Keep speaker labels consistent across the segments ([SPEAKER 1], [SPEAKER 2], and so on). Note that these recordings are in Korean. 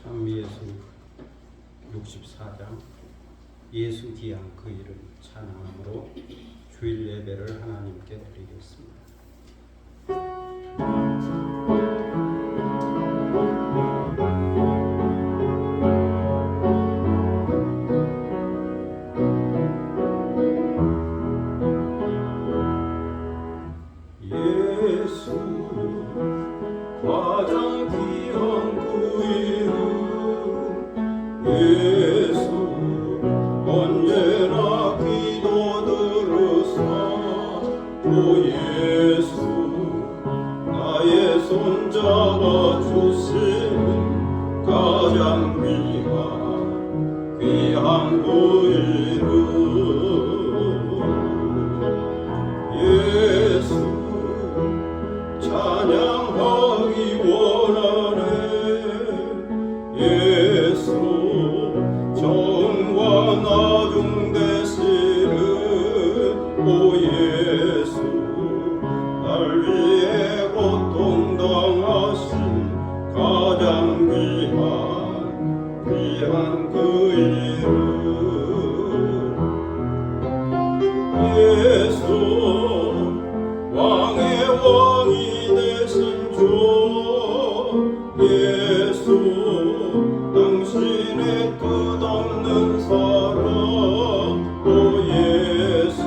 [SPEAKER 1] 참예수 64장 예수 귀한 그 이름 찬양함으로 주일 예배를 하나님께 드리겠습니다.
[SPEAKER 2] 손잡아 주시는 가장 귀한 그 이름 예수 찬양하기 원하네. 예수 정과 나중 되시는 오 예수 날 위해 고통 당하신 가장 귀한 그 이름 예수 왕의 왕이 되신 주 예수 당신의 끝없는 사랑 오 예수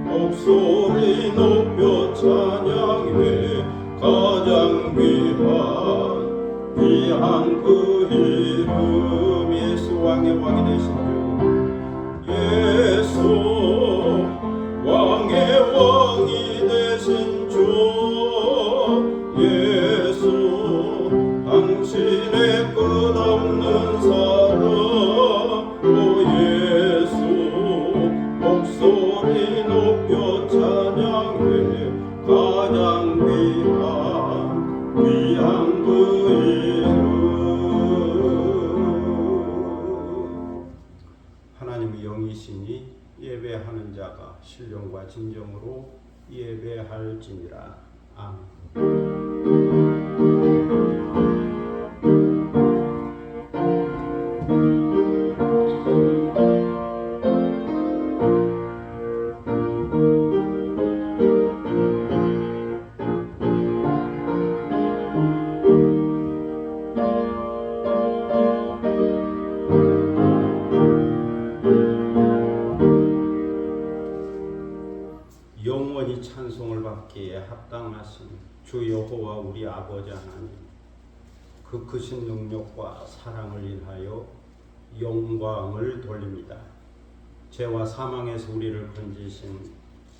[SPEAKER 2] 목소리 높여 찬양해 가장 귀한 그 이름 예수 왕의 왕이 되신 주 예수 왕의 왕이 되신 주 예수 당신의 끝없는 사랑 오 예수 목소리 높여 찬양해 가장 귀한 그 이름
[SPEAKER 1] 하나님의 영이시니 예배하는 자가 신령과 진정으로 예배할지니라. 아멘. 영원히 찬송을 받기에 합당하신 주 여호와 우리 아버지 하나님, 그 크신 능력과 사랑을 인하여 영광을 돌립니다. 죄와 사망에서 우리를 건지신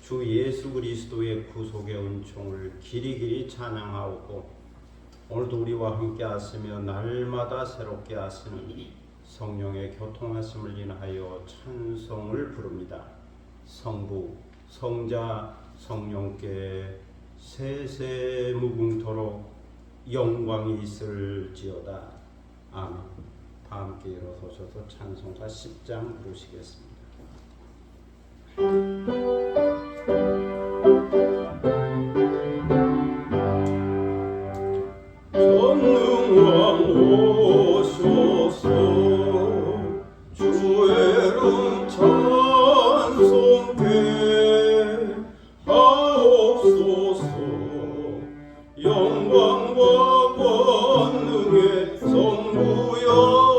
[SPEAKER 1] 주 예수 그리스도의 구속의 은총을 길이길이 찬양하고 오늘도 우리와 함께 하시며 날마다 새롭게 하시는 성령의 교통하심을 인하여 찬송을 부릅니다. 성부 성자 성령께 세세 무궁토록 영광이 있을지어다. 아멘. 다 함께 일어서셔서 찬송가 10장 부르시겠습니다.
[SPEAKER 2] 전능왕 오소서 주의 이름 찬송해 하옵소서. 영광과 권능의 성부여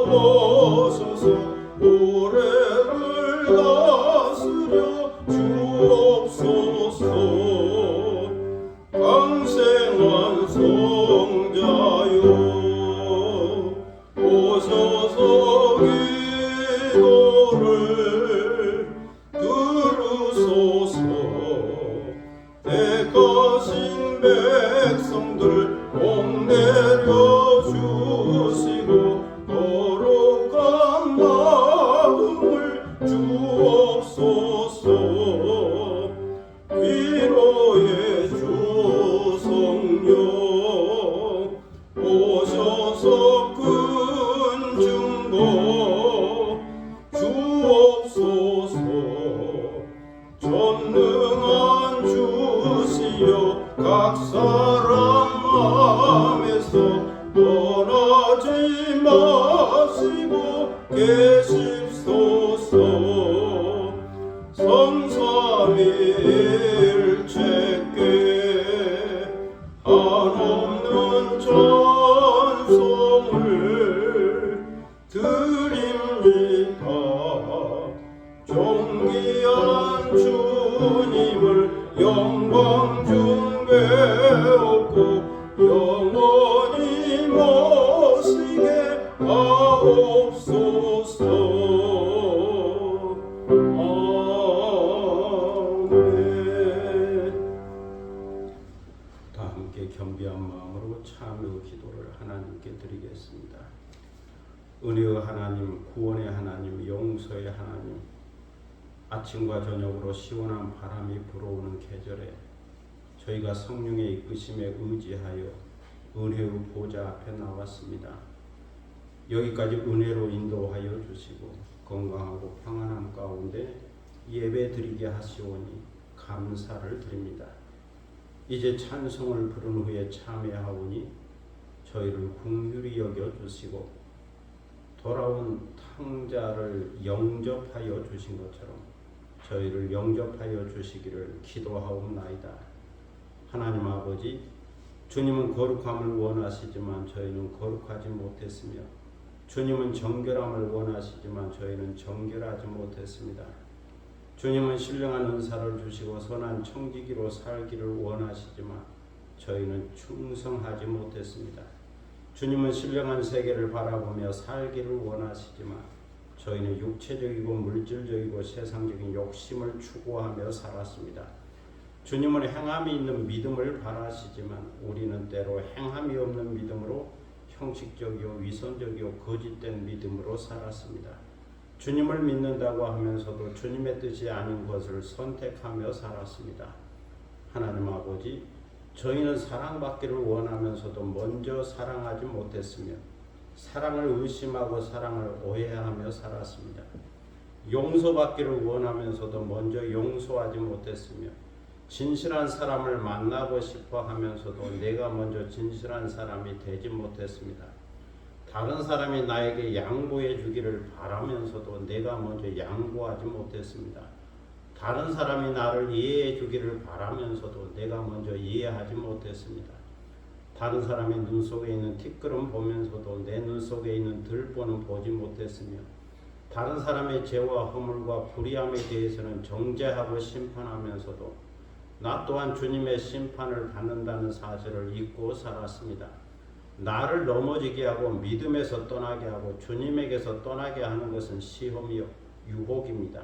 [SPEAKER 2] 오소서. 오래를 다스려 주옵소서. 강생한 성자요 떠나지 마시고 계십소서. 성삼위일체께 한없는 찬송을 드립니다. 존귀한 주님을 영광 중배옵고 영원히 모시게 하옵소서. 아멘.
[SPEAKER 1] 다 함께 겸비한 마음으로 참여 기도를 하나님께 드리겠습니다. 은혜의 하나님, 구원의 하나님, 용서의 하나님, 아침과 저녁으로 시원한 바람이 불어오는 계절에 저희가 성령의 이끄심에 의지하여 은혜의 보좌 앞에 나왔습니다. 여기까지 은혜로 인도하여 주시고 건강하고 평안함 가운데 예배 드리게 하시오니 감사를 드립니다. 이제 찬송을 부른 후에 참여하오니 저희를 긍휼히 여겨 주시고 돌아온 탕자를 영접하여 주신 것처럼 저희를 영접하여 주시기를 기도하옵나이다. 하나님 아버지, 주님은 거룩함을 원하시지만 저희는 거룩하지 못했으며 주님은 정결함을 원하시지만 저희는 정결하지 못했습니다. 주님은 신령한 은사를 주시고 선한 청지기로 살기를 원하시지만 저희는 충성하지 못했습니다. 주님은 신령한 세계를 바라보며 살기를 원하시지만 저희는 육체적이고 물질적이고 세상적인 욕심을 추구하며 살았습니다. 주님은 행함이 있는 믿음을 바라시지만 우리는 때로 행함이 없는 믿음으로 형식적이요 위선적이요 거짓된 믿음으로 살았습니다. 주님을 믿는다고 하면서도 주님의 뜻이 아닌 것을 선택하며 살았습니다. 하나님 아버지, 저희는 사랑받기를 원하면서도 먼저 사랑하지 못했으며 사랑을 의심하고 사랑을 오해하며 살았습니다. 용서받기를 원하면서도 먼저 용서하지 못했으며 진실한 사람을 만나고 싶어 하면서도 내가 먼저 진실한 사람이 되지 못했습니다. 다른 사람이 나에게 양보해 주기를 바라면서도 내가 먼저 양보하지 못했습니다. 다른 사람이 나를 이해해 주기를 바라면서도 내가 먼저 이해하지 못했습니다. 다른 사람의 눈 속에 있는 티끌은 보면서도 내 눈 속에 있는 들보는 보지 못했으며 다른 사람의 죄와 허물과 불의함에 대해서는 정죄하고 심판하면서도 나 또한 주님의 심판을 받는다는 사실을 잊고 살았습니다. 나를 넘어지게 하고 믿음에서 떠나게 하고 주님에게서 떠나게 하는 것은 시험이요 유혹입니다.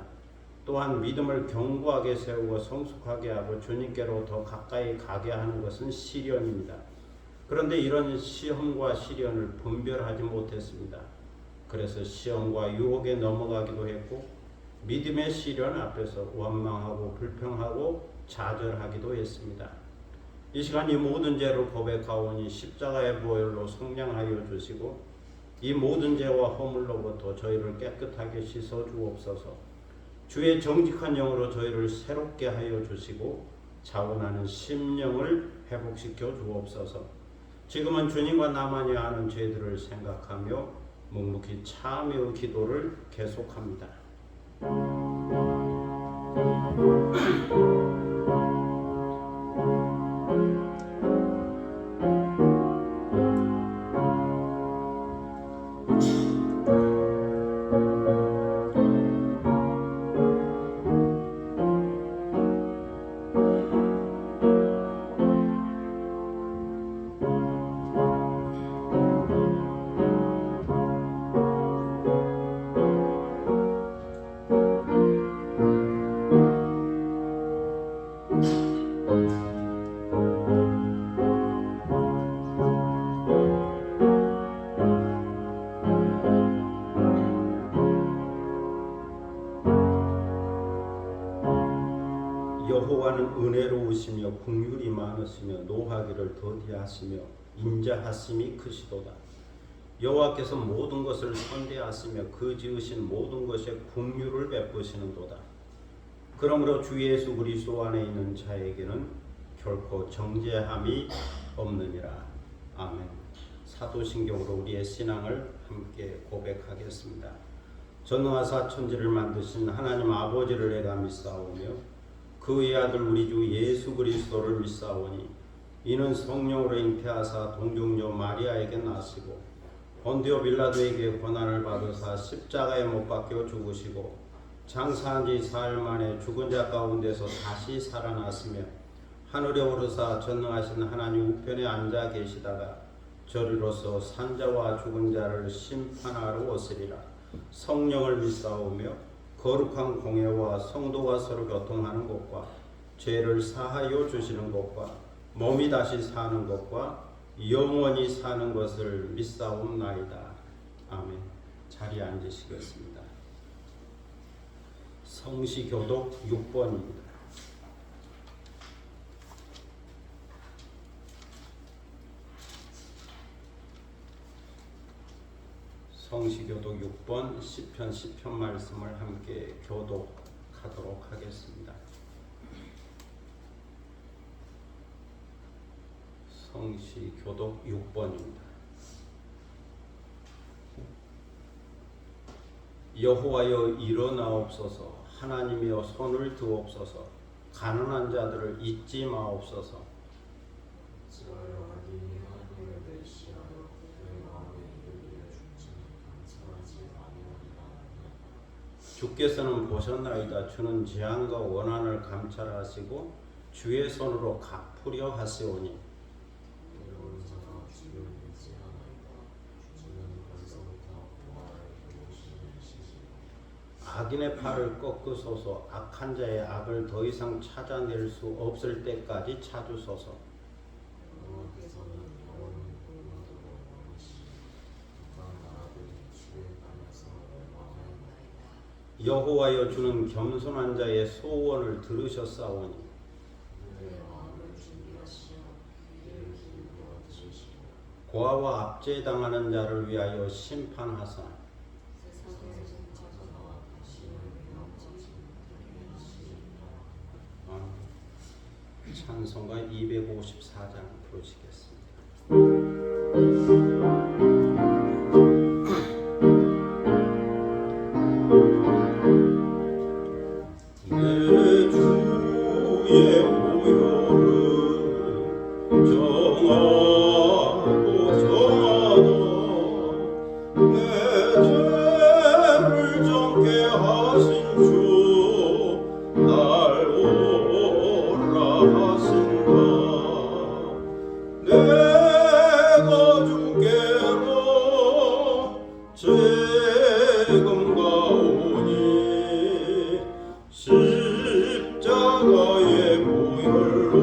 [SPEAKER 1] 또한 믿음을 견고하게 세우고 성숙하게 하고 주님께로 더 가까이 가게 하는 것은 시련입니다. 그런데 이런 시험과 시련을 분별하지 못했습니다. 그래서 시험과 유혹에 넘어가기도 했고 믿음의 시련 앞에서 원망하고 불평하고 좌절하기도 했습니다. 이 시간 이 모든 죄를 고백하오니 십자가의 보혈로 속량하여 주시고 이 모든 죄와 허물로부터 저희를 깨끗하게 씻어 주옵소서. 주의 정직한 영으로 저희를 새롭게 하여 주시고 자원하는 심령을 회복시켜 주옵소서. 지금은 주님과 나만이 아는 죄들을 생각하며 묵묵히 참여의 기도를 계속합니다. 여호와는 은혜로우시며 긍휼이 많으시며 노하기를 더디하시며 인자하심이 크시도다. 여호와께서 모든 것을 선대하시며 그 지으신 모든 것에 긍휼을 베푸시는도다. 그러므로 주 예수 그리스도 안에 있는 자에게는 결코 정죄함이 없느니라. 아멘. 사도신경으로 우리의 신앙을 함께 고백하겠습니다. 전능하사 천지를 만드신 하나님 아버지를 내가 믿사오며 그의 아들 우리 주 예수 그리스도를 믿사오니 이는 성령으로 잉태하사 동정녀 마리아에게 나시고 본디오 빌라도에게 고난을 받으사 십자가에 못 박혀 죽으시고 장사한 지 사흘 만에 죽은 자 가운데서 다시 살아났으며 하늘에 오르사 전능하신 하나님 우편에 앉아 계시다가 저리로서 산자와 죽은 자를 심판하러 오시리라. 성령을 믿사오며 거룩한 공회와 성도가 서로 교통하는 것과 죄를 사하여 주시는 것과 몸이 다시 사는 것과 영원히 사는 것을 믿사옵나이다. 아멘. 자리에 앉으시겠습니다. 성시교독 6번입니다. 성시교독 6번 시편 10편 말씀을 함께 교독하도록 하겠습니다. 성시교독 6번입니다. 여호와여 일어나옵소서. 하나님이여 손을 드옵소서. 가난한 자들을 잊지 마옵소서. 주께서는 보셨나이다. 주는 재앙과 원한을 감찰하시고 주의 손으로 갚으려 하시오니 악인의 팔을 꺾으소서. 악한 자의 악을 더 이상 찾아낼 수 없을 때까지 찾으소서. 여호와여 주는 겸손한 자의 소원을 들으셨사오니 고아와 압제당하는 자를 위하여 심판하사 찬송가 254장 부르시겠습니다.
[SPEAKER 2] 내 주의 보혈은 정하고 정하다. 내 죄를 정케 하신 주 날 오라 하신다. 내가 주께로 지금 가오니 십자가의 보혈로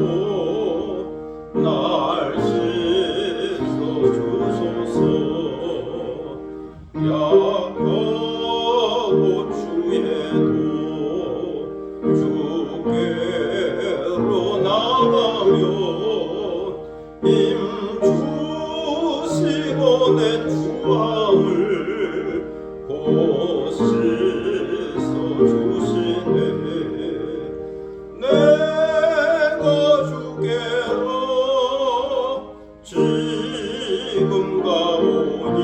[SPEAKER 2] 날 씻어 주소서. 약하고 추해도 주께로 나가면 힘 주시고 내 주함을 곧 씻어 주시네. 내가 주께로 지금 가오니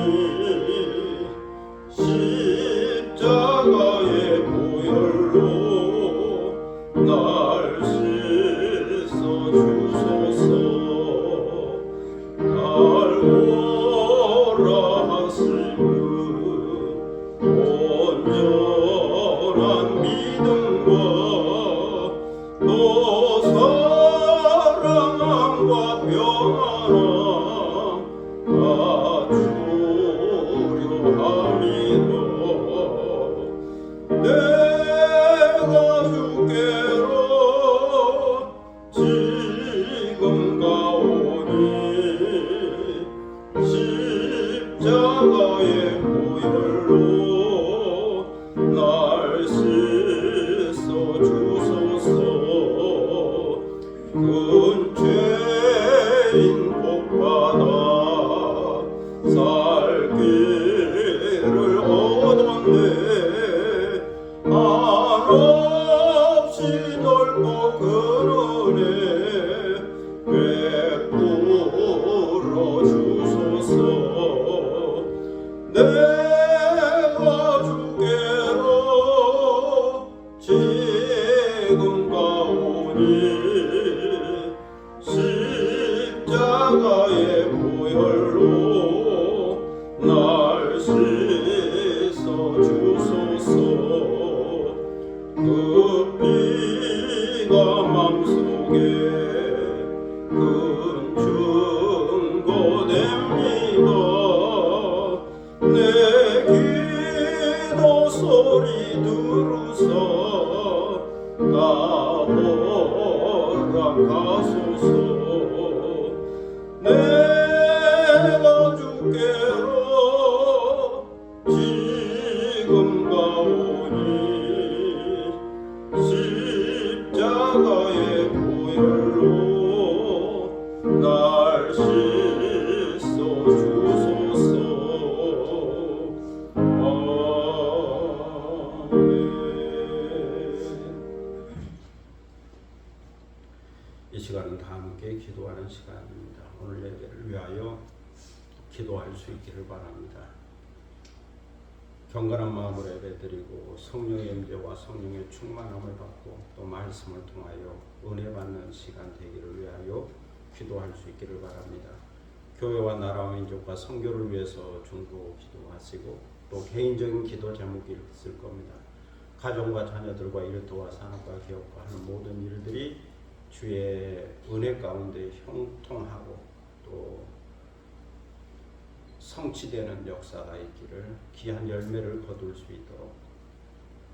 [SPEAKER 2] 십자가의 보혈로 날 씻어 주소서. 날 오라 하시는 온전한 믿음과 또 사랑함과 평안함 다 주려 함이라. 내가 주께로 지금 가오니 십자가의 보혈로 날 씻어 주소서. 큰 죄인 복받아 살 길을 얻었네. 한없이 넓고 큰 은혜 베풀어 주소서. 내가 주께로 지금 가오니 십자가의 보혈로 날 씻어 주소서. 그 피가 맘속에 큰 증거됩니다. 내 기도 소리 들으사 나 허락하소서. 내가 주께로 지금 가오니 십자가의 보혈로 날 씻어 주소서. 아멘.
[SPEAKER 1] 이 시간은 다 함께 기도하는 시간입니다. 오늘 예배를 위하여 기도할 수 있기를 바랍니다. 경건한 마음으로 예배드리고 성령의 임재와 성령의 충만함을 받고 또 말씀을 통하여 은혜 받는 시간 되기를 위하여 기도할 수 있기를 바랍니다. 교회와 나라와 민족과 선교를 위해서 중보 기도하시고 또 개인적인 기도 제목이 있을 겁니다. 가정과 자녀들과 일터와 산업과 기업과 하는 모든 일들이 주의 은혜 가운데 형통하고 또 성취되는 역사가 있기를 귀한 열매를 거둘 수 있도록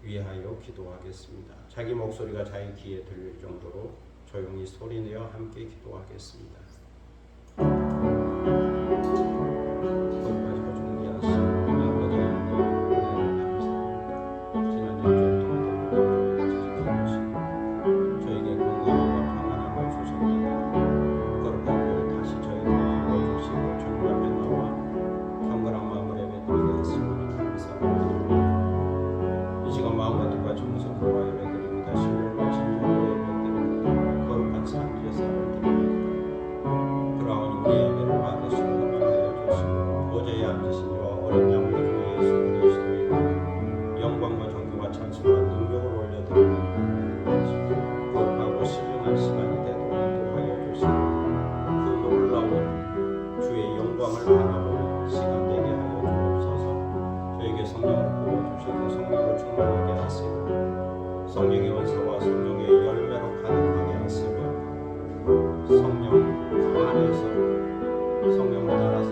[SPEAKER 1] 위하여 기도하겠습니다. 자기 목소리가 자기 귀에 들릴 정도로 조용히 소리내어 함께 기도하겠습니다. 거기까지가 준비하시고 아버지 하나님 감사합니다. 지난 일주일 동안 지켜주시고 저에게 건강과 평안함을 주셨다가 거룩한 교회 다시 저희가 알아주시고 주님 앞에 나와 경건한 마음을 예배드리게 하시니 감사합니다. 이 시간 마음과 뜻과 정성 들어와 예배드립니다. 신령과 진정으로 예배드립니다. 거룩한 산지에서 드립니다. 그러하니 우리 예배를 받으시고 허락하여 주시고 보좌에 앉으신 이와 어린 양 우리 주 예수 그리스도의 영광과 존귀와 찬송과 능력을 올려드립니다. 거룩하고 신령한 시간이 되도록 인도하여 주시고 그 놀라운 주의 영광을 바라보는 시간 되게 하여 주옵소서. 저에게 성령을 부어주시고 성령으로 충만하게 하시고 성령의 은사와 성령의 열매로 가득하게 하시며 성령 안에서 성령을 따라서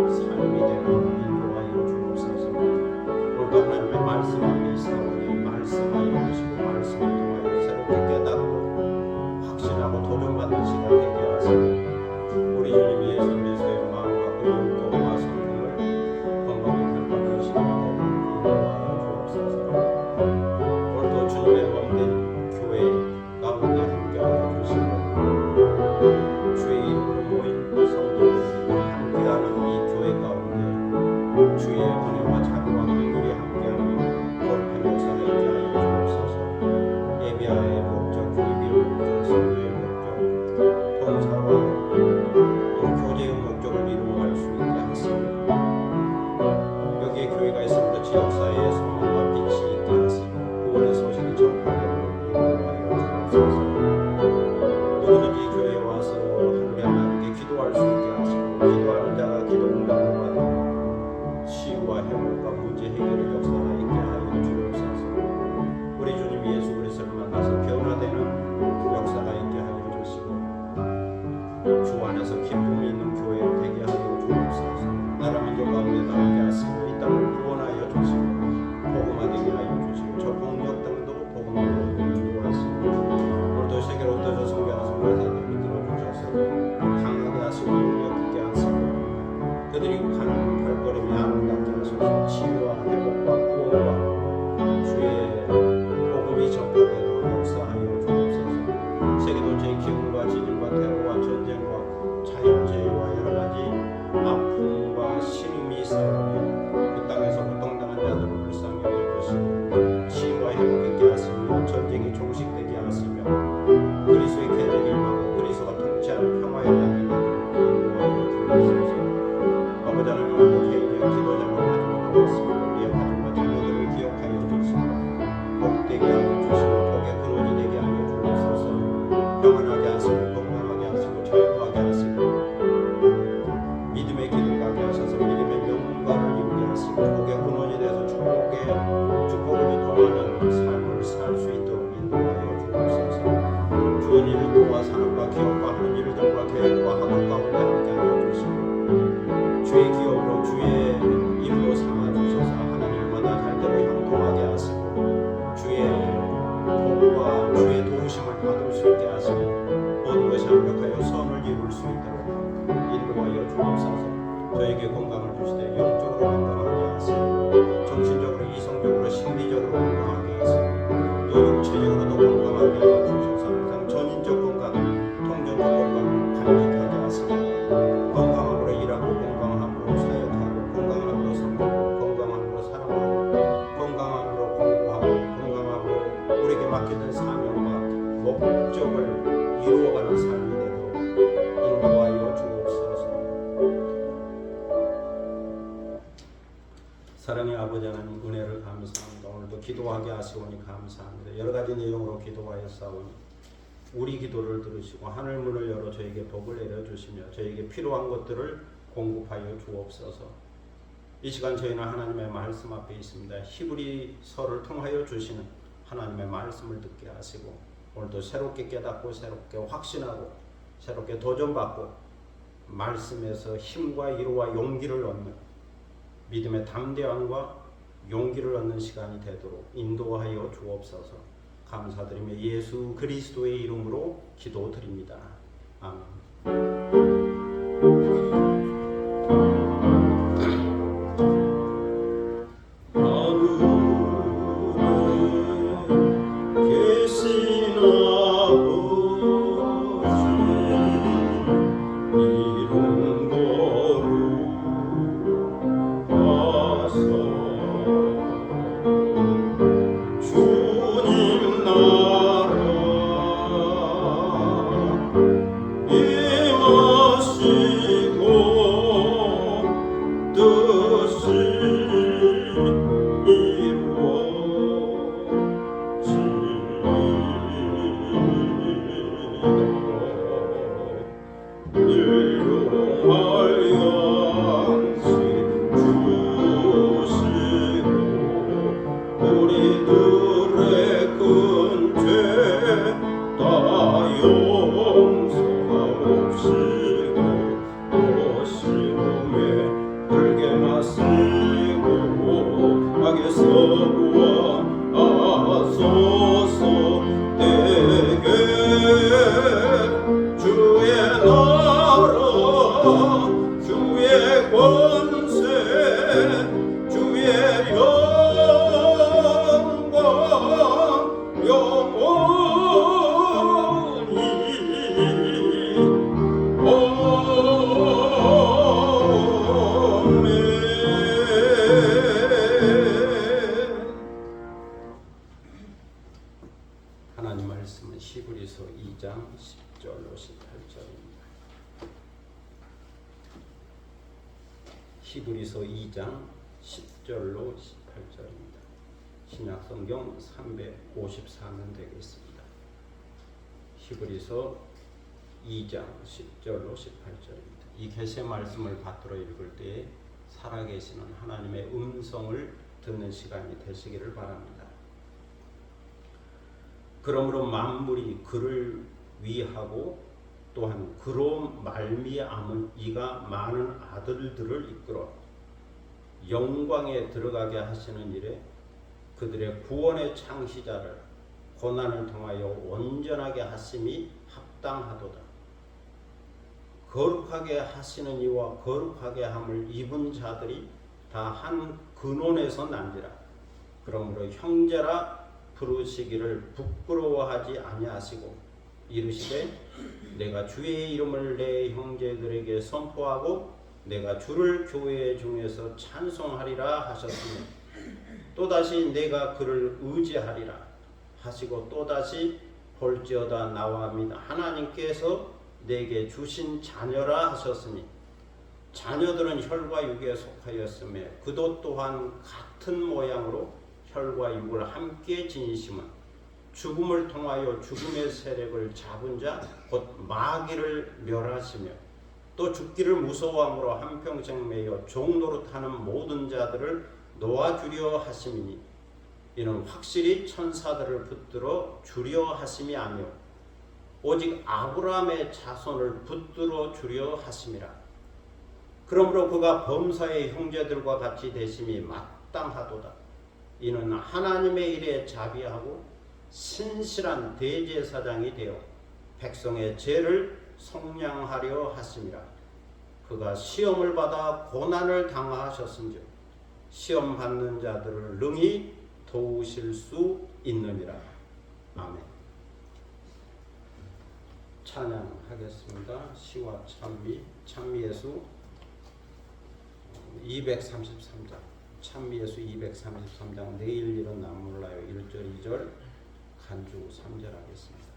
[SPEAKER 1] 삶이 되는 인도하여 주옵소서. 오늘도 하나님의 말씀 앞에 있사오니 말씀하여 주시고 말씀을 통하여 새롭게 깨닫고 확신하고 도전받는 시간 되게 하시고 우리 주님 예수 그리스도의 마음과 그 영통과 성품을 건강히 회복하는 시간 되도록 인도하여 주옵소서. 오늘도 주님의 몸된 교회 가운데 함께하여 주시고 주의 이름으로 모인 성도들이 함께하는 이 교회 가운데 주의 은혜와 자비와 긍휼이 함께하는 거룩한 역사가 있게 하여 주옵소서. 예배의 목적, 예비의 목적, 성도의 목적, 봉사와 또 교제의 목적을 이루어갈 수 있게 하시고 여기에 교회가 있으므로 지역사회의 소망과 빛이 있게 하시고 구원의 소식이 전파되도록 인도하여 주옵소서. 누구든지 교회에 와서 하늘의 하나님께 기도할 수 있게 하시고 기도하는 자가 기도 응답을 받고 치유와 회복과 문제 해결의 역사가 있게 하여 주옵소서. 우리 주님 예수 그리스도를 만나서 변화되는 역사가 있게 하여 주시고 주 안에서 기쁨이 있는 교회 되게 하여 주옵소서. 나라 민족 가운데 나오게 하시고 이 땅을 구원하여 주시고 복음화되게 하여 주시고 저 폭력 등도 복음화되게 인도하시고 오늘도 세계로 흩어져 성교하는 성도들을 이끌어 주셔서 강하게 하시고 능력 있게 하시고 그들이 가는 발걸음이 아름답게 하소서. 치유와 회복과 구원과 주의 복음이 전파되도록 역사하여 주옵소서. 세계 도처의 기근과 지진과 테러와 전쟁과 자연재해와 여러가지 아픔과 신음이 있사오니 그 땅에서 고통당한 자들을 불쌍히 여겨주시고 치유와 회복있게 하시며 전쟁이 종식되게 하시며 그리스도의 계절이 임하고 그리스도가 통치하는 평화의 땅이 되도록 인도하여 주옵소서. 아버지 하나님 오늘도 개인의 기도 제목을 가지고 주옵소서. 우리의 가족과 자녀들을 기억하여 주시고 복되게 하여 주시고 복의 근원이 되게 하여 주옵소서. 평안하게 하시고 건강하게 하시고 자유하게 하시고 믿음의 길을 가게 하셔서 믿음의 명문가를 이루게 하시고 복의 근원이 돼서 축복을 더하는 삶을 살 수 있도록 인도하여 주옵소서. 주은 일들과 산업과 기업과 하는 일들과 계획과 학원 가운데 함께하여 주시고 주의 기업으로 주의 일로 삼아주셔서 하나님마다 잘대로 형통하게 하시고 주의 복과 주의 도우심을 받을 수 있게 하시고 모든 것이 완벽하여 선을 이룰 수 있도록 인도하여 주옵소서. 저에게 건강을 주시되 영적으로 건강하게 하시고 정신적으로 이성적으로 심리적으로 건강하게 하시고 또 육체적으로도 건강하게 하여 주셔서 항상 전인적 건강, 통전적 건강을 간직하게 하시고 건강함으로 일하고 건강함으로 사역하고 건강함으로 섬기고 건강함으로 사랑하고 건강함으로 공부하고 건강함으로 우리에게 맡겨진 사명과 목적을 이루어가는 삶이 되도록 인도하여 주옵소서. 사랑의 아버지 하나님 은혜를 감사합니다. 오늘도 기도하게 하시오니 감사합니다. 여러 가지 내용으로 기도하였사오니 우리 기도를 들으시고 하늘 문을 열어 저에게 복을 내려주시며 저에게 필요한 것들을 공급하여 주옵소서. 이 시간 저희는 하나님의 말씀 앞에 있습니다. 히브리서를 통하여 주시는 하나님의 말씀을 듣게 하시고 오늘도 새롭게 깨닫고 새롭게 확신하고 새롭게 도전받고 말씀에서 힘과 위로와 용기를 얻는 믿음의 담대함과 용기를 얻는 시간이 되도록 인도하여 주옵소서. 감사드리며 예수 그리스도의 이름으로 기도드립니다. 아멘. 하나님 말씀은 히브리서 2장 10절로 18절입니다. 히브리서 2장 10절로 18절입니다. 신약성경 354면 되겠습니다. 히브리서 2장 10절로 18절입니다. 이 계시의 말씀을 받들어 읽을 때에 살아계시는 하나님의 음성을 듣는 시간이 되시기를 바랍니다. 그러므로 만물이 그를 위하고 또한 그로 말미암은 이가 많은 아들들을 이끌어 영광에 들어가게 하시는 일에 그들의 구원의 창시자를 고난을 통하여 온전하게 하심이 합당하도다. 거룩하게 하시는 이와 거룩하게 함을 입은 자들이 다 한 근원에서 난지라. 그러므로 형제라 부르시기를 부끄러워하지 아니하시고 이르시되 내가 주의 이름을 내 형제들에게 선포하고 내가 주를 교회 중에서 찬송하리라 하셨으니 또다시 내가 그를 의지하리라 하시고 또다시 볼지어다 나와 및 하나님께서 내게 주신 자녀라 하셨으니 자녀들은 혈과 육에 속하였으며 그도 또한 같은 모양으로 혈과 육을 함께 지니심은 죽음을 통하여 죽음의 세력을 잡은 자 곧 마귀를 멸하시며 또 죽기를 무서워함으로 한평생 매여 종노릇하는 모든 자들을 놓아주려 하심이니 이는 확실히 천사들을 붙들어 주려 하심이 아니요 오직 아브라함의 자손을 붙들어 주려 하심이라. 그러므로 그가 범사의 형제들과 같이 되심이 마땅하도다. 이는 하나님의 일에 자비하고 신실한 대제사장이 되어 백성의 죄를 속량하려 하심이라. 그가 시험을 받아 고난을 당하셨은즉 시험 받는 자들을 능히 도우실 수 있느니라. 아멘. 찬양하겠습니다. 시와 찬미, 찬미예수 233장, 찬미예수 233장, 내일 일은 난 몰라요 1절 2절 간주 3절 하겠습니다.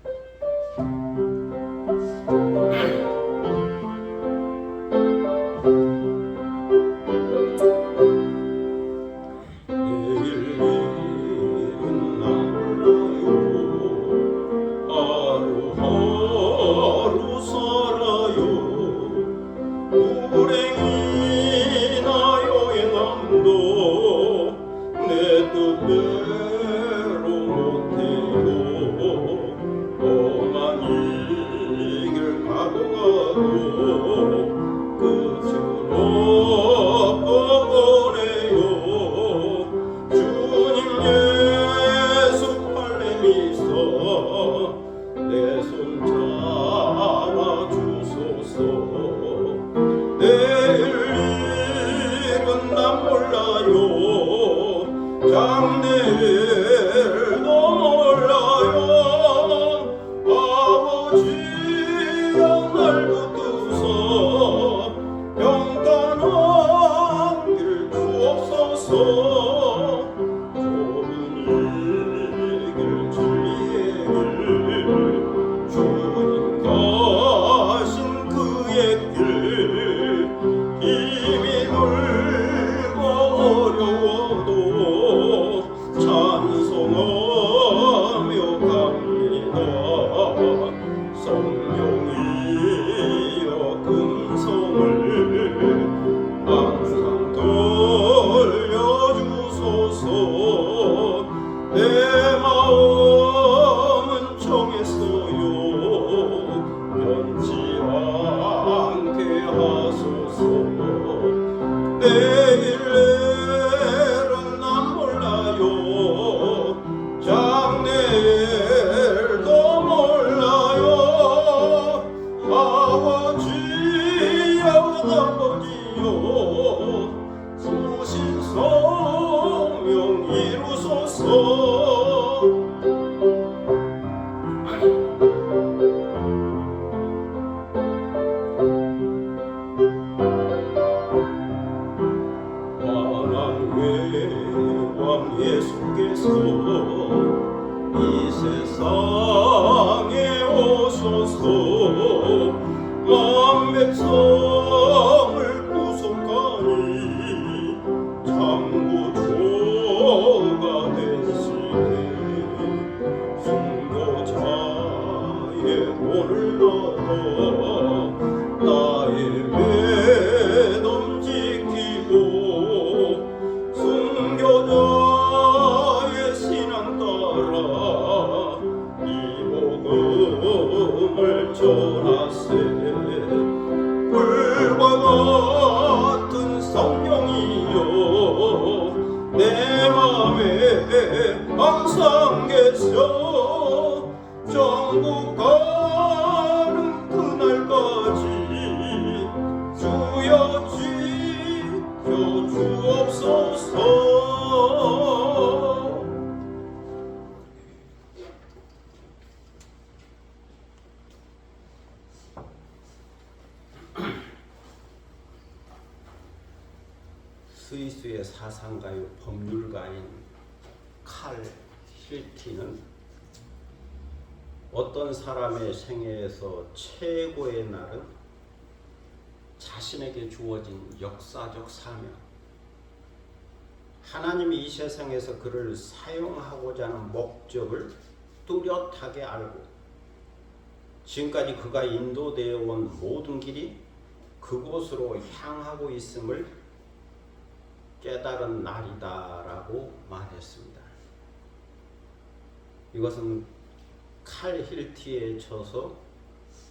[SPEAKER 1] 스위스의 사상가요 법률가인 칼 힐티는 어떤 사람의 생애에서 최고의 날은 자신에게 주어진 역사적 사명, 하나님이 이 세상에서 그를 사용하고자 하는 목적을 뚜렷하게 알고 지금까지 그가 인도되어 온 모든 길이 그곳으로 향하고 있음을 깨달은 날이다라고 말했습니다. 이것은 칼힐티에 져서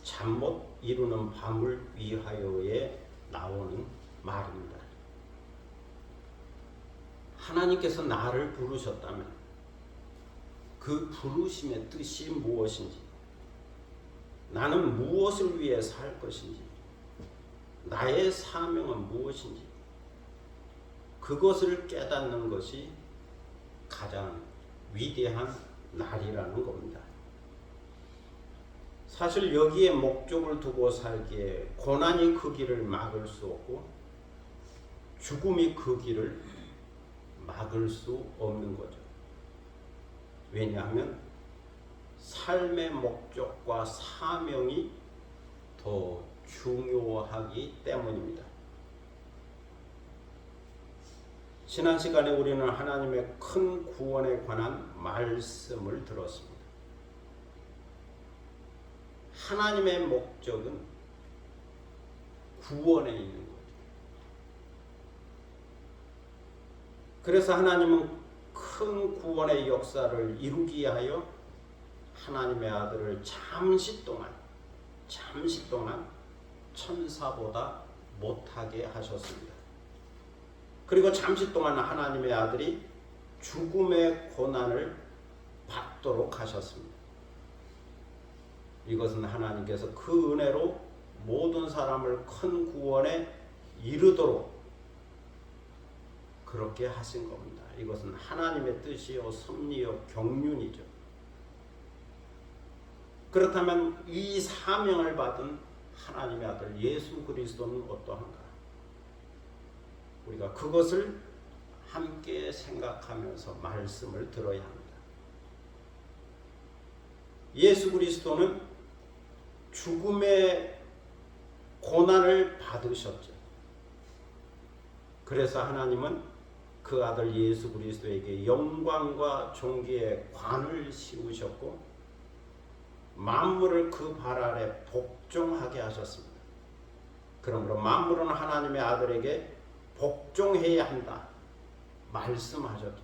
[SPEAKER 1] 잠 못 이루는 밤을 위하여에 나오는 말입니다. 하나님께서 나를 부르셨다면 그 부르심의 뜻이 무엇인지, 나는 무엇을 위해 살 것인지, 나의 사명은 무엇인지, 그것을 깨닫는 것이 가장 위대한 날이라는 겁니다. 사실 여기에 목적을 두고 살기에 고난이 그 길을 막을 수 없고 죽음이 그 길을 막을 수 없는 거죠. 왜냐하면 삶의 목적과 사명이 더 중요하기 때문입니다. 지난 시간에 우리는 하나님의 큰 구원에 관한 말씀을 들었습니다. 하나님의 목적은 구원에 있는 거죠. 그래서 하나님은 큰 구원의 역사를 이루기 위하여 하나님의 아들을 잠시 동안 천사보다 못하게 하셨습니다. 그리고 잠시 동안 하나님의 아들이 죽음의 고난을 받도록 하셨습니다. 이것은 하나님께서 그 은혜로 모든 사람을 큰 구원에 이르도록 그렇게 하신 겁니다. 이것은 하나님의 뜻이요 섭리요 경륜이죠. 그렇다면 이 사명을 받은 하나님의 아들 예수 그리스도는 어떠한가? 우리가 그것을 함께 생각하면서 말씀을 들어야 합니다. 예수 그리스도는 죽음의 고난을 받으셨죠. 그래서 하나님은 그 아들 예수 그리스도에게 영광과 존귀의 관을 씌우셨고 만물을 그 발 아래 복종하게 하셨습니다. 그러므로 만물은 하나님의 아들에게 복종해야 한다 말씀하셨죠.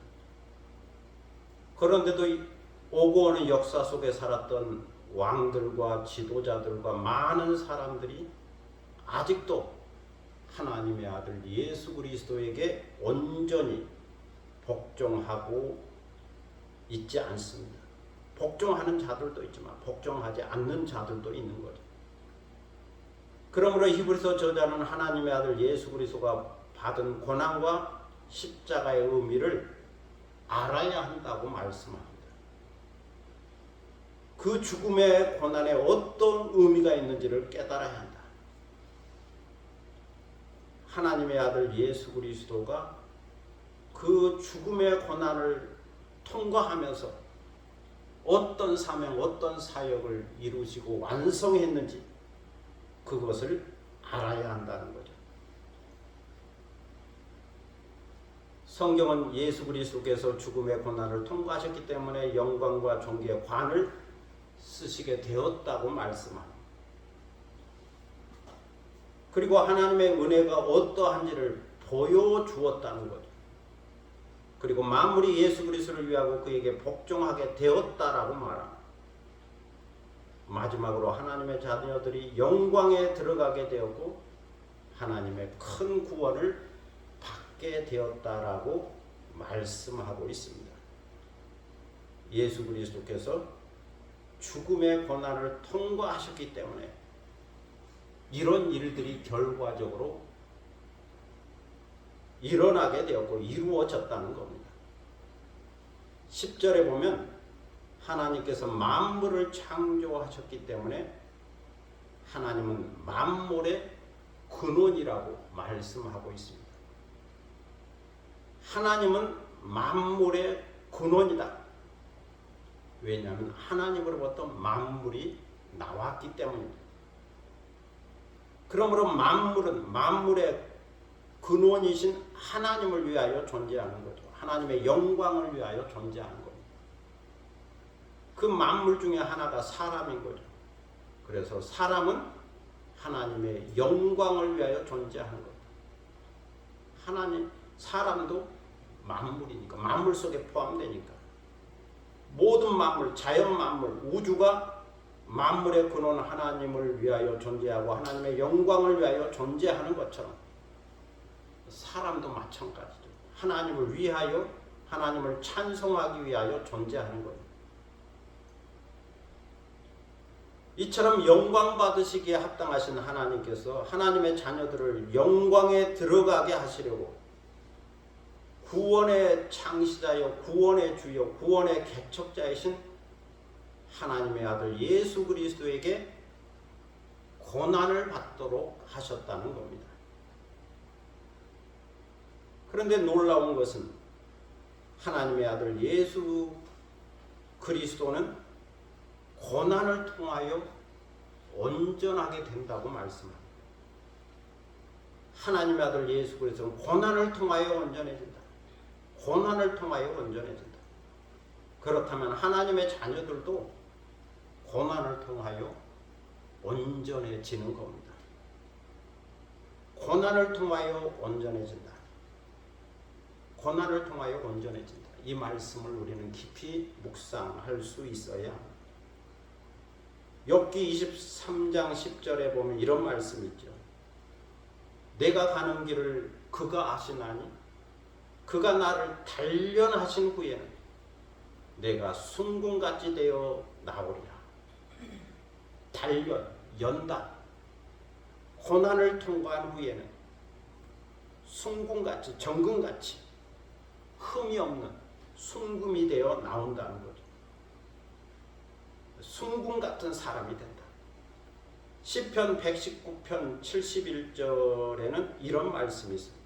[SPEAKER 1] 그런데도 오고 오는 역사 속에 살았던 왕들과 지도자들과 많은 사람들이 아직도 하나님의 아들 예수 그리스도에게 온전히 복종하고 있지 않습니다. 복종하는 자들도 있지만 복종하지 않는 자들도 있는 거죠. 그러므로 히브리서 저자는 하나님의 아들 예수 그리스도가 받은 고난과 십자가의 의미를 알아야 한다고 말씀합니다. 그 죽음의 고난에 어떤 의미가 있는지를 깨달아야 한다. 하나님의 아들 예수 그리스도가 그 죽음의 고난을 통과하면서 어떤 사명, 어떤 사역을 이루시고 완성했는지 그것을 알아야 한다는 거죠. 성경은 예수 그리스도께서 죽음의 고난을 통과하셨기 때문에 영광과 존귀의 관을 쓰시게 되었다고 말씀합니다. 그리고 하나님의 은혜가 어떠한지를 보여주었다는 거죠. 그리고 만물이 예수 그리스도를 위하고 그에게 복종하게 되었다라고 말합니다. 마지막으로 하나님의 자녀들이 영광에 들어가게 되었고 하나님의 큰 구원을 받게 되었다라고 말씀하고 있습니다. 예수 그리스도께서 죽음의 고난을 통과하셨기 때문에 이런 일들이 결과적으로 일어나게 되었고 이루어졌다는 겁니다. 10절에 보면 하나님께서 만물을 창조하셨기 때문에 하나님은 만물의 근원이라고 말씀하고 있습니다. 하나님은 만물의 근원이다. 왜냐하면 하나님으로부터 만물이 나왔기 때문입니다. 그러므로 만물은 만물의 근원이신 하나님을 위하여 존재하는 거죠. 하나님의 영광을 위하여 존재하는 거죠. 그 만물 중에 하나가 사람인 거죠. 그래서 사람은 하나님의 영광을 위하여 존재하는 거죠. 하나님, 사람도 만물이니까, 만물 속에 포함되니까. 모든 만물, 자연 만물, 우주가 만물의 근원 하나님을 위하여 존재하고 하나님의 영광을 위하여 존재하는 것처럼 사람도 마찬가지죠. 하나님을 위하여, 하나님을 찬송하기 위하여 존재하는 거예요. 이처럼 영광 받으시기에 합당하신 하나님께서 하나님의 자녀들을 영광에 들어가게 하시려고 구원의 창시자여, 구원의 주여, 구원의 개척자이신 하나님의 아들 예수 그리스도에게 고난을 받도록 하셨다는 겁니다. 그런데 놀라운 것은 하나님의 아들 예수 그리스도는 고난을 통하여 온전하게 된다고 말씀합니다. 하나님의 아들 예수 그리스도는 고난을 통하여 온전해진다. 고난을 통하여 온전해진다. 그렇다면 하나님의 자녀들도 고난을 통하여 온전해지는 겁니다. 고난을 통하여 온전해진다. 고난을 통하여 온전해진다. 이 말씀을 우리는 깊이 묵상할 수 있어야 합니다. 욥기 23장 10절에 보면 이런 말씀이 있죠. 내가 가는 길을 그가 아시나니 그가 나를 단련하신 후에는 내가 순금같이 되어 나오리라. 단련, 연단, 고난을 통과한 후에는 순금같이, 정금같이 흠이 없는 순금이 되어 나온다는 거죠. 순금 같은 사람이 된다. 시편 119편 71절에는 이런 말씀이 있습니다.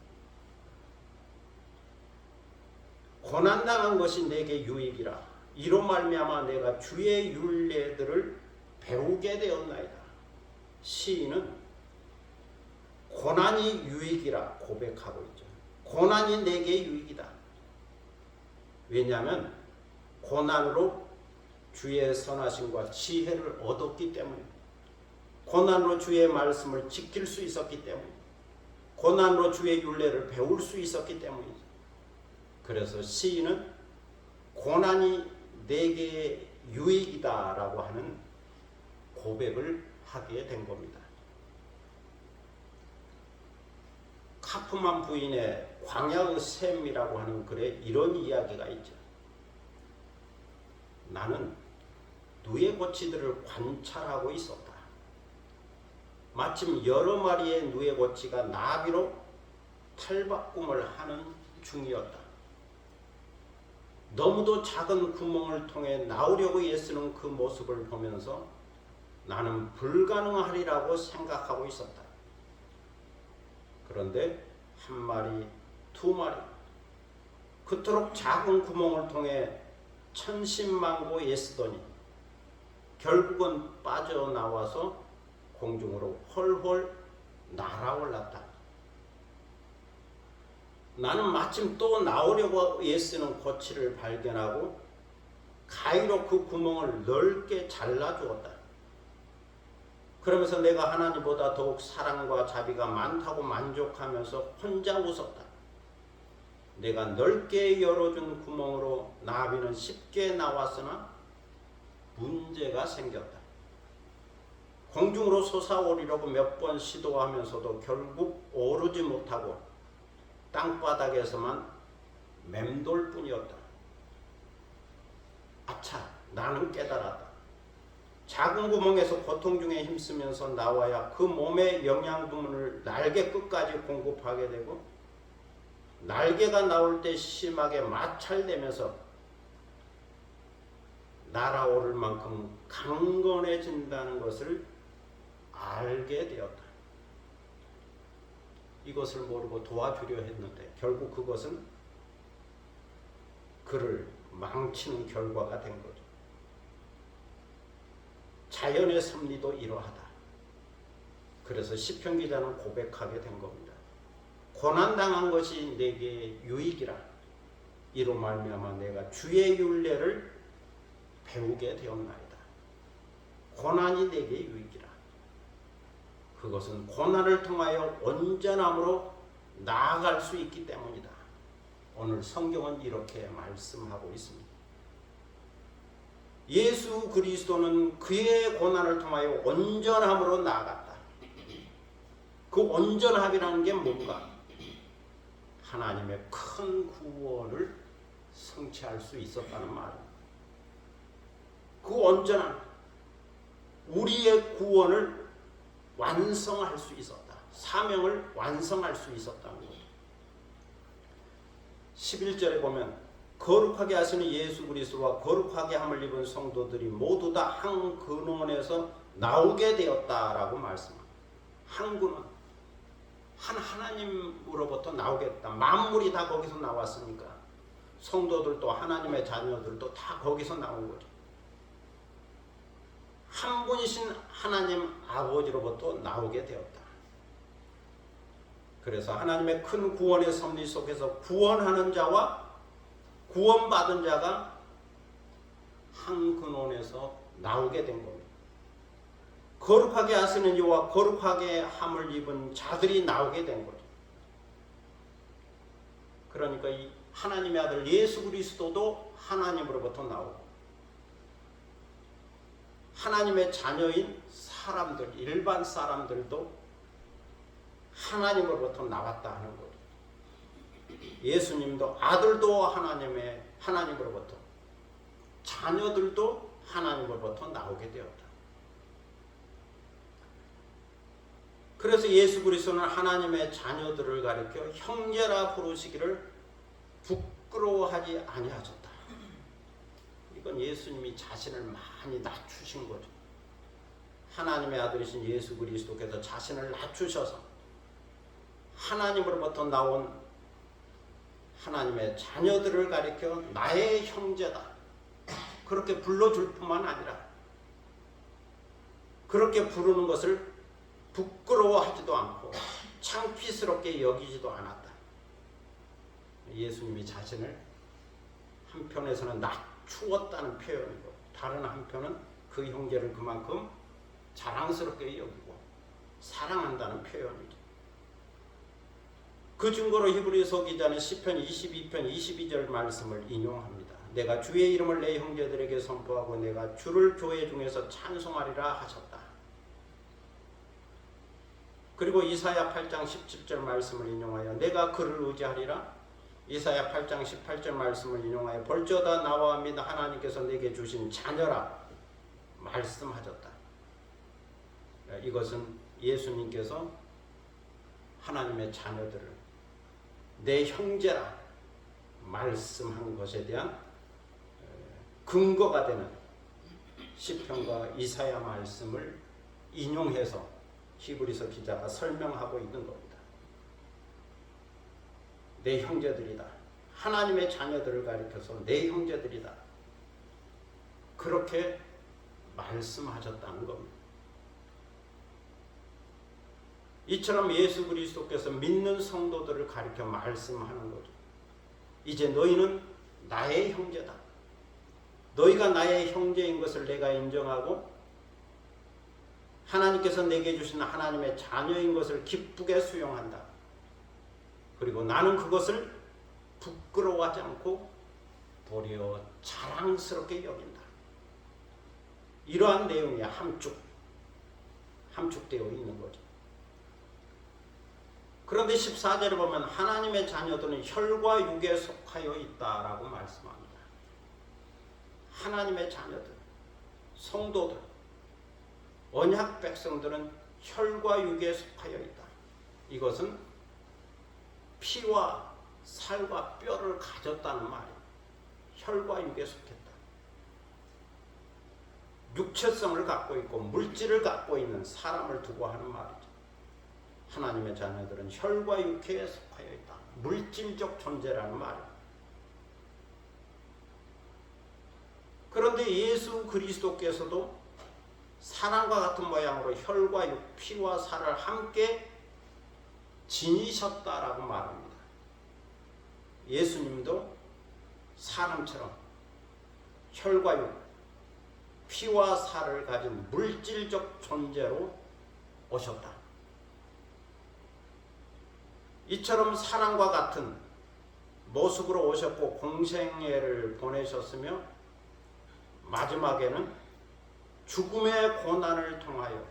[SPEAKER 1] 고난당한 것이 내게 유익이라. 이로 말미암아 내가 주의 율례들을 배우게 되었나이다. 시인은 고난이 유익이라 고백하고 있죠. 고난이 내게 유익이다. 왜냐하면 고난으로 주의 선하심과 지혜를 얻었기 때문에, 고난으로 주의 말씀을 지킬 수 있었기 때문에, 고난으로 주의 율례를 배울 수 있었기 때문이죠. 그래서 시인은 고난이 내게 유익이다라고 하는 고백을 하게 된 겁니다. 카프만 부인의 광야의 샘이라고 하는 글에 이런 이야기가 있죠. 나는 누에고치들을 관찰하고 있었다. 마침 여러 마리의 누에고치가 나비로 탈바꿈을 하는 중이었다. 너무도 작은 구멍을 통해 나오려고 애쓰는 그 모습을 보면서 나는 불가능하리라고 생각하고 있었다. 그런데 한 마리, 두 마리, 그토록 작은 구멍을 통해 천신만고 애쓰더니 결국은 빠져나와서 공중으로 헐헐 날아올랐다. 나는 마침 또 나오려고 애쓰는 고치를 발견하고 가위로 그 구멍을 넓게 잘라주었다. 그러면서 내가 하나님보다 더욱 사랑과 자비가 많다고 만족하면서 혼자 웃었다. 내가 넓게 열어준 구멍으로 나비는 쉽게 나왔으나 문제가 생겼다. 공중으로 솟아오르려고 몇 번 시도하면서도 결국 오르지 못하고 땅바닥에서만 맴돌 뿐이었다. 아차, 나는 깨달았다. 작은 구멍에서 고통 중에 힘쓰면서 나와야 그 몸의 영양분을 날개 끝까지 공급하게 되고, 날개가 나올 때 심하게 마찰되면서 날아오를 만큼 강건해진다는 것을 알게 되었다. 이것을 모르고 도와주려 했는데 결국 그것은 그를 망치는 결과가 된 거죠. 자연의 섭리도 이러하다. 그래서 시편 기자는 고백하게 된 겁니다. 고난당한 것이 내게 유익이라. 이로 말미암아 내가 주의 율례를 배우게 되었나이다. 고난이 내게 유익이라. 그것은 고난을 통하여 온전함으로 나아갈 수 있기 때문이다. 오늘 성경은 이렇게 말씀하고 있습니다. 예수 그리스도는 그의 고난을 통하여 온전함으로 나아갔다. 그 온전함이라는 게 뭔가? 하나님의 큰 구원을 성취할 수 있었다는 말입니다. 그 온전함, 우리의 구원을 완성할 수 있었다. 사명을 완성할 수 있었다는 거죠. 11절에 보면 거룩하게 하시는 예수 그리스도와 거룩하게 함을 입은 성도들이 모두 다 한 근원에서 나오게 되었다라고 말씀합니다. 한 근원, 한 하나님으로부터 나오겠다. 만물이 다 거기서 나왔으니까 성도들도 하나님의 자녀들도 다 거기서 나온 거죠. 한 분이신 하나님 아버지로부터 나오게 되었다. 그래서 하나님의 큰 구원의 섭리 속에서 구원하는 자와 구원받은 자가 한 근원에서 나오게 된 겁니다. 거룩하게 하시는 이와 거룩하게 함을 입은 자들이 나오게 된 거죠. 그러니까 이 하나님의 아들 예수 그리스도도 하나님으로부터 나오고 하나님의 자녀인 사람들, 일반 사람들도 하나님으로부터 나왔다 하는 거죠. 예수님도 아들도 하나님으로부터, 자녀들도 하나님으로부터 나오게 되었다. 그래서 예수 그리스도는 하나님의 자녀들을 가리켜 형제라 부르시기를 부끄러워하지 아니하셨다. 이건 예수님이 자신을 많이 낮추신 거죠. 하나님의 아들이신 예수 그리스도께서 자신을 낮추셔서 하나님으로부터 나온 하나님의 자녀들을 가리켜 나의 형제다. 그렇게 불러줄 뿐만 아니라 그렇게 부르는 것을 부끄러워하지도 않고 창피스럽게 여기지도 않았다. 예수님이 자신을 한편에서는 낮추었다는 표현이고 다른 한편은 그 형제를 그만큼 자랑스럽게 여기고 사랑한다는 표현이죠. 그 증거로 히브리서 기자는 시편 22편 22절 말씀을 인용합니다. 내가 주의 이름을 내 형제들에게 선포하고 내가 주를 교회 중에서 찬송하리라 하셨다. 그리고 이사야 8장 17절 말씀을 인용하여 내가 그를 의지하리라. 이사야 8장 18절 말씀을 인용하여 볼지어다 나와 믿는 하나님께서 내게 주신 자녀라 말씀하셨다. 이것은 예수님께서 하나님의 자녀들을 내 형제라 말씀한 것에 대한 근거가 되는 시편과 이사야 말씀을 인용해서 히브리서 기자가 설명하고 있는 겁니다. 내 형제들이다. 하나님의 자녀들을 가리켜서 내 형제들이다. 그렇게 말씀하셨다는 겁니다. 이처럼 예수 그리스도께서 믿는 성도들을 가리켜 말씀하는 거죠. 이제 너희는 나의 형제다. 너희가 나의 형제인 것을 내가 인정하고 하나님께서 내게 주신 하나님의 자녀인 것을 기쁘게 수용한다. 그리고 나는 그것을 부끄러워하지 않고 도리어 자랑스럽게 여긴다. 이러한 내용이 함축되어 있는 거죠. 그런데 14절에 보면 하나님의 자녀들은 혈과 육에 속하여 있다라고 말씀합니다. 하나님의 자녀들, 성도들, 언약 백성들은 혈과 육에 속하여 있다. 이것은 피와 살과 뼈를 가졌다는 말이에요. 혈과 육에 속했다. 육체성을 갖고 있고 물질을 갖고 있는 사람을 두고 하는 말이죠. 하나님의 자녀들은 혈과 육체에 속하여 있다. 물질적 존재라는 말이에요. 그런데 예수 그리스도께서도 사람과 같은 모양으로 혈과 육, 피와 살을 함께 지니셨다라고 말합니다. 예수님도 사람처럼 혈과 육, 피와 살을 가진 물질적 존재로 오셨다. 이처럼 사람과 같은 모습으로 오셨고 공생애를 보내셨으며 마지막에는 죽음의 고난을 통하여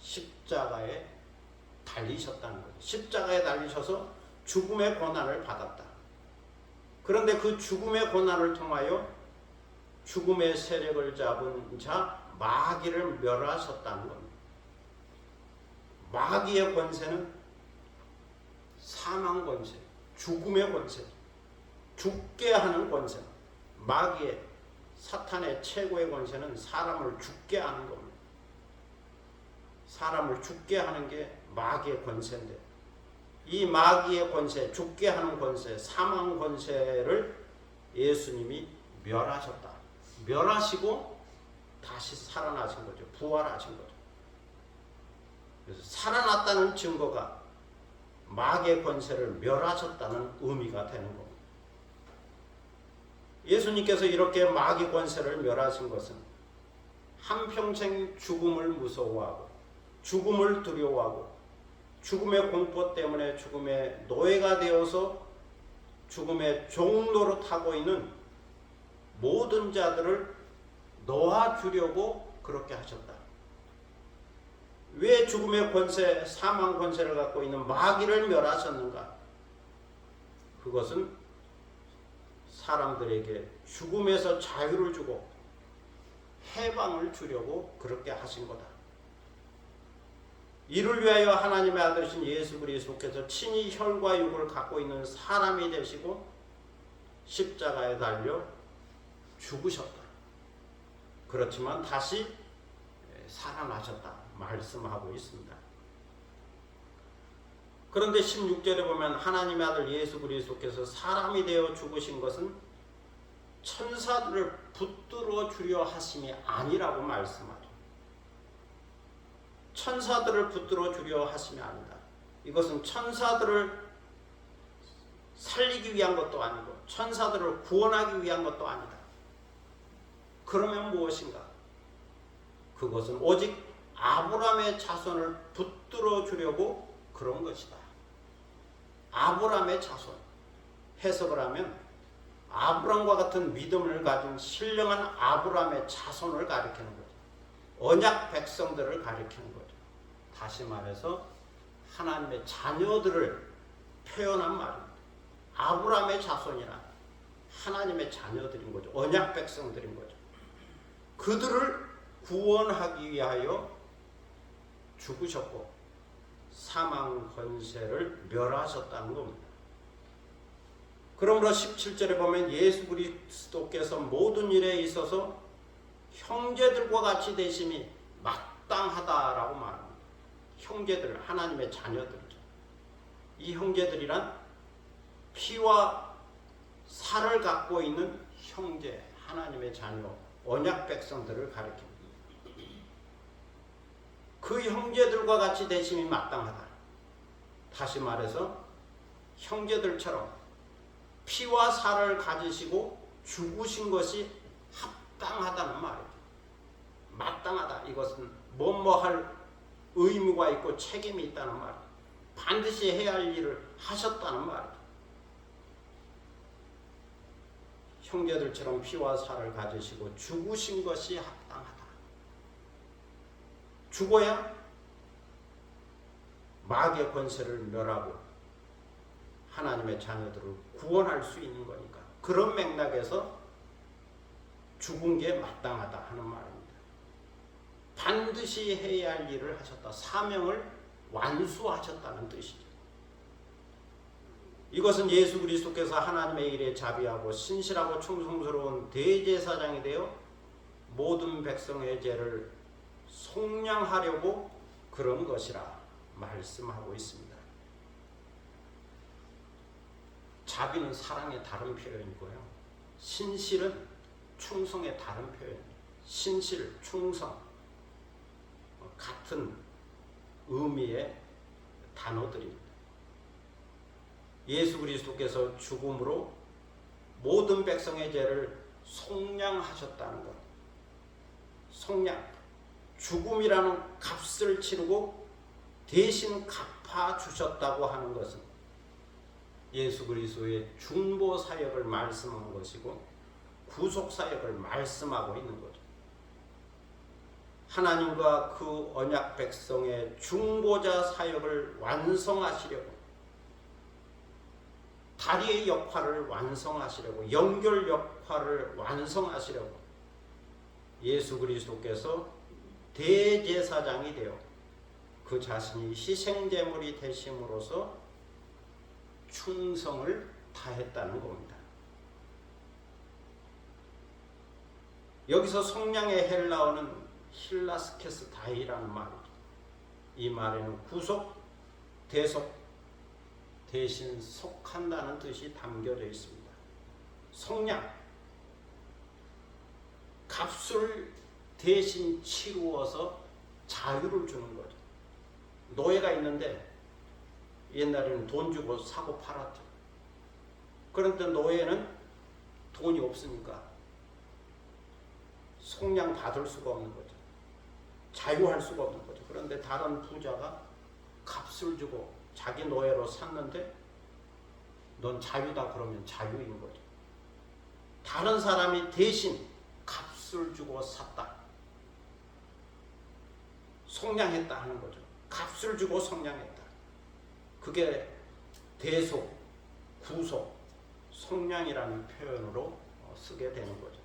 [SPEAKER 1] 십자가에 달리셨다는 거죠. 십자가에 달리셔서 죽음의 고난을 받았다. 그런데 그 죽음의 고난을 통하여 죽음의 세력을 잡은 자 마귀를 멸하셨다는 겁니다. 마귀의 권세는 사망 권세, 죽음의 권세, 죽게 하는 권세. 마귀의, 사탄의 최고의 권세는 사람을 죽게 하는 겁니다. 사람을 죽게 하는 게 마귀의 권세인데, 이 마귀의 권세, 죽게 하는 권세, 사망 권세를 예수님이 멸하셨다. 멸하시고 다시 살아나신 거죠. 부활하신 거죠. 그래서 살아났다는 증거가 마귀의 권세를 멸하셨다는 의미가 되는 겁니다. 예수님께서 이렇게 마귀 권세를 멸하신 것은 한평생 죽음을 무서워하고 죽음을 두려워하고 죽음의 공포 때문에 죽음의 노예가 되어서 죽음의 종로로 타고 있는 모든 자들을 놓아주려고 그렇게 하셨다. 왜 죽음의 권세, 사망 권세를 갖고 있는 마귀를 멸하셨는가? 그것은 사람들에게 죽음에서 자유를 주고 해방을 주려고 그렇게 하신 거다. 이를 위하여 하나님의 아들이신 예수 그리스도께서 친히 혈과 육을 갖고 있는 사람이 되시고 십자가에 달려 죽으셨다. 그렇지만 다시 살아나셨다 말씀하고 있습니다. 그런데 16절에 보면 하나님의 아들 예수 그리스도께서 사람이 되어 죽으신 것은 천사들을 붙들어 주려 하심이 아니라고 말씀하죠. 천사들을 붙들어 주려 하심이 아니다. 이것은 천사들을 살리기 위한 것도 아니고 천사들을 구원하기 위한 것도 아니다. 그러면 무엇인가? 그것은 오직 아브라함의 자손을 붙들어 주려고 그런 것이다. 아브라함의 자손. 해석을 하면 아브라함과 같은 믿음을 가진 신령한 아브라함의 자손을 가리키는 거죠. 언약 백성들을 가리키는 거죠. 다시 말해서 하나님의 자녀들을 표현한 말입니다. 아브라함의 자손이란 하나님의 자녀들인 거죠. 언약 백성들인 거죠. 그들을 구원하기 위하여 죽으셨고 사망 권세를 멸하셨다는 겁니다. 그러므로 17절에 보면 예수 그리스도께서 모든 일에 있어서 형제들과 같이 되심이 마땅하다라고 말합니다. 형제들, 하나님의 자녀들이죠. 이 형제들이란 피와 살을 갖고 있는 형제, 하나님의 자녀, 언약 백성들을 가리킵니다. 그 형제들과 같이 되심이 마땅하다. 다시 말해서 형제들처럼 피와 살을 가지시고 죽으신 것이 합당하다는 말이죠. 마땅하다. 이것은 뭐뭐할 의무가 있고 책임이 있다는 말이죠. 반드시 해야 할 일을 하셨다는 말이죠. 형제들처럼 피와 살을 가지시고 죽으신 것이 합당하다. 죽어야 마귀의 권세를 멸하고 하나님의 자녀들을 구원할 수 있는 거니까 그런 맥락에서 죽은 게 마땅하다 하는 말입니다. 반드시 해야 할 일을 하셨다. 사명을 완수하셨다는 뜻이죠. 이것은 예수 그리스도께서 하나님의 일에 자비하고 신실하고 충성스러운 대제사장이 되어 모든 백성의 죄를 속량하려고 그런 것이라 말씀하고 있습니다. 자비는 사랑의 다른 표현이고요. 신실은 충성의 다른 표현입니다. 신실, 충성, 같은 의미의 단어들입니다. 예수 그리스도께서 죽음으로 모든 백성의 죄를 속량하셨다는 것. 속량. 죽음이라는 값을 치르고 대신 갚아주셨다고 하는 것은 예수 그리스도의 중보 사역을 말씀한 것이고 구속 사역을 말씀하고 있는 거죠. 하나님과 그 언약 백성의 중보자 사역을 완성하시려고, 다리의 역할을 완성하시려고, 연결 역할을 완성하시려고 예수 그리스도께서 대제사장이 되어 그 자신이 희생제물이 되심으로써 충성을 다했다는 겁니다. 여기서 속량의 헬라어는 힐라스케스 다이라는 말이죠. 이 말에는 구속, 대속, 대신 속한다는 뜻이 담겨져 있습니다. 속량, 값을 대신 치루어서 자유를 주는 거죠. 노예가 있는데 옛날에는 돈 주고 사고 팔았죠. 그런데 노예는 돈이 없으니까 속량 받을 수가 없는 거죠. 자유할 수가 없는 거죠. 그런데 다른 부자가 값을 주고 자기 노예로 샀는데 넌 자유다 그러면 자유인 거죠. 다른 사람이 대신 값을 주고 샀다. 속량했다 하는 거죠. 값을 주고 속량했다. 그게 대속, 구속, 속량이라는 표현으로 쓰게 되는 거죠.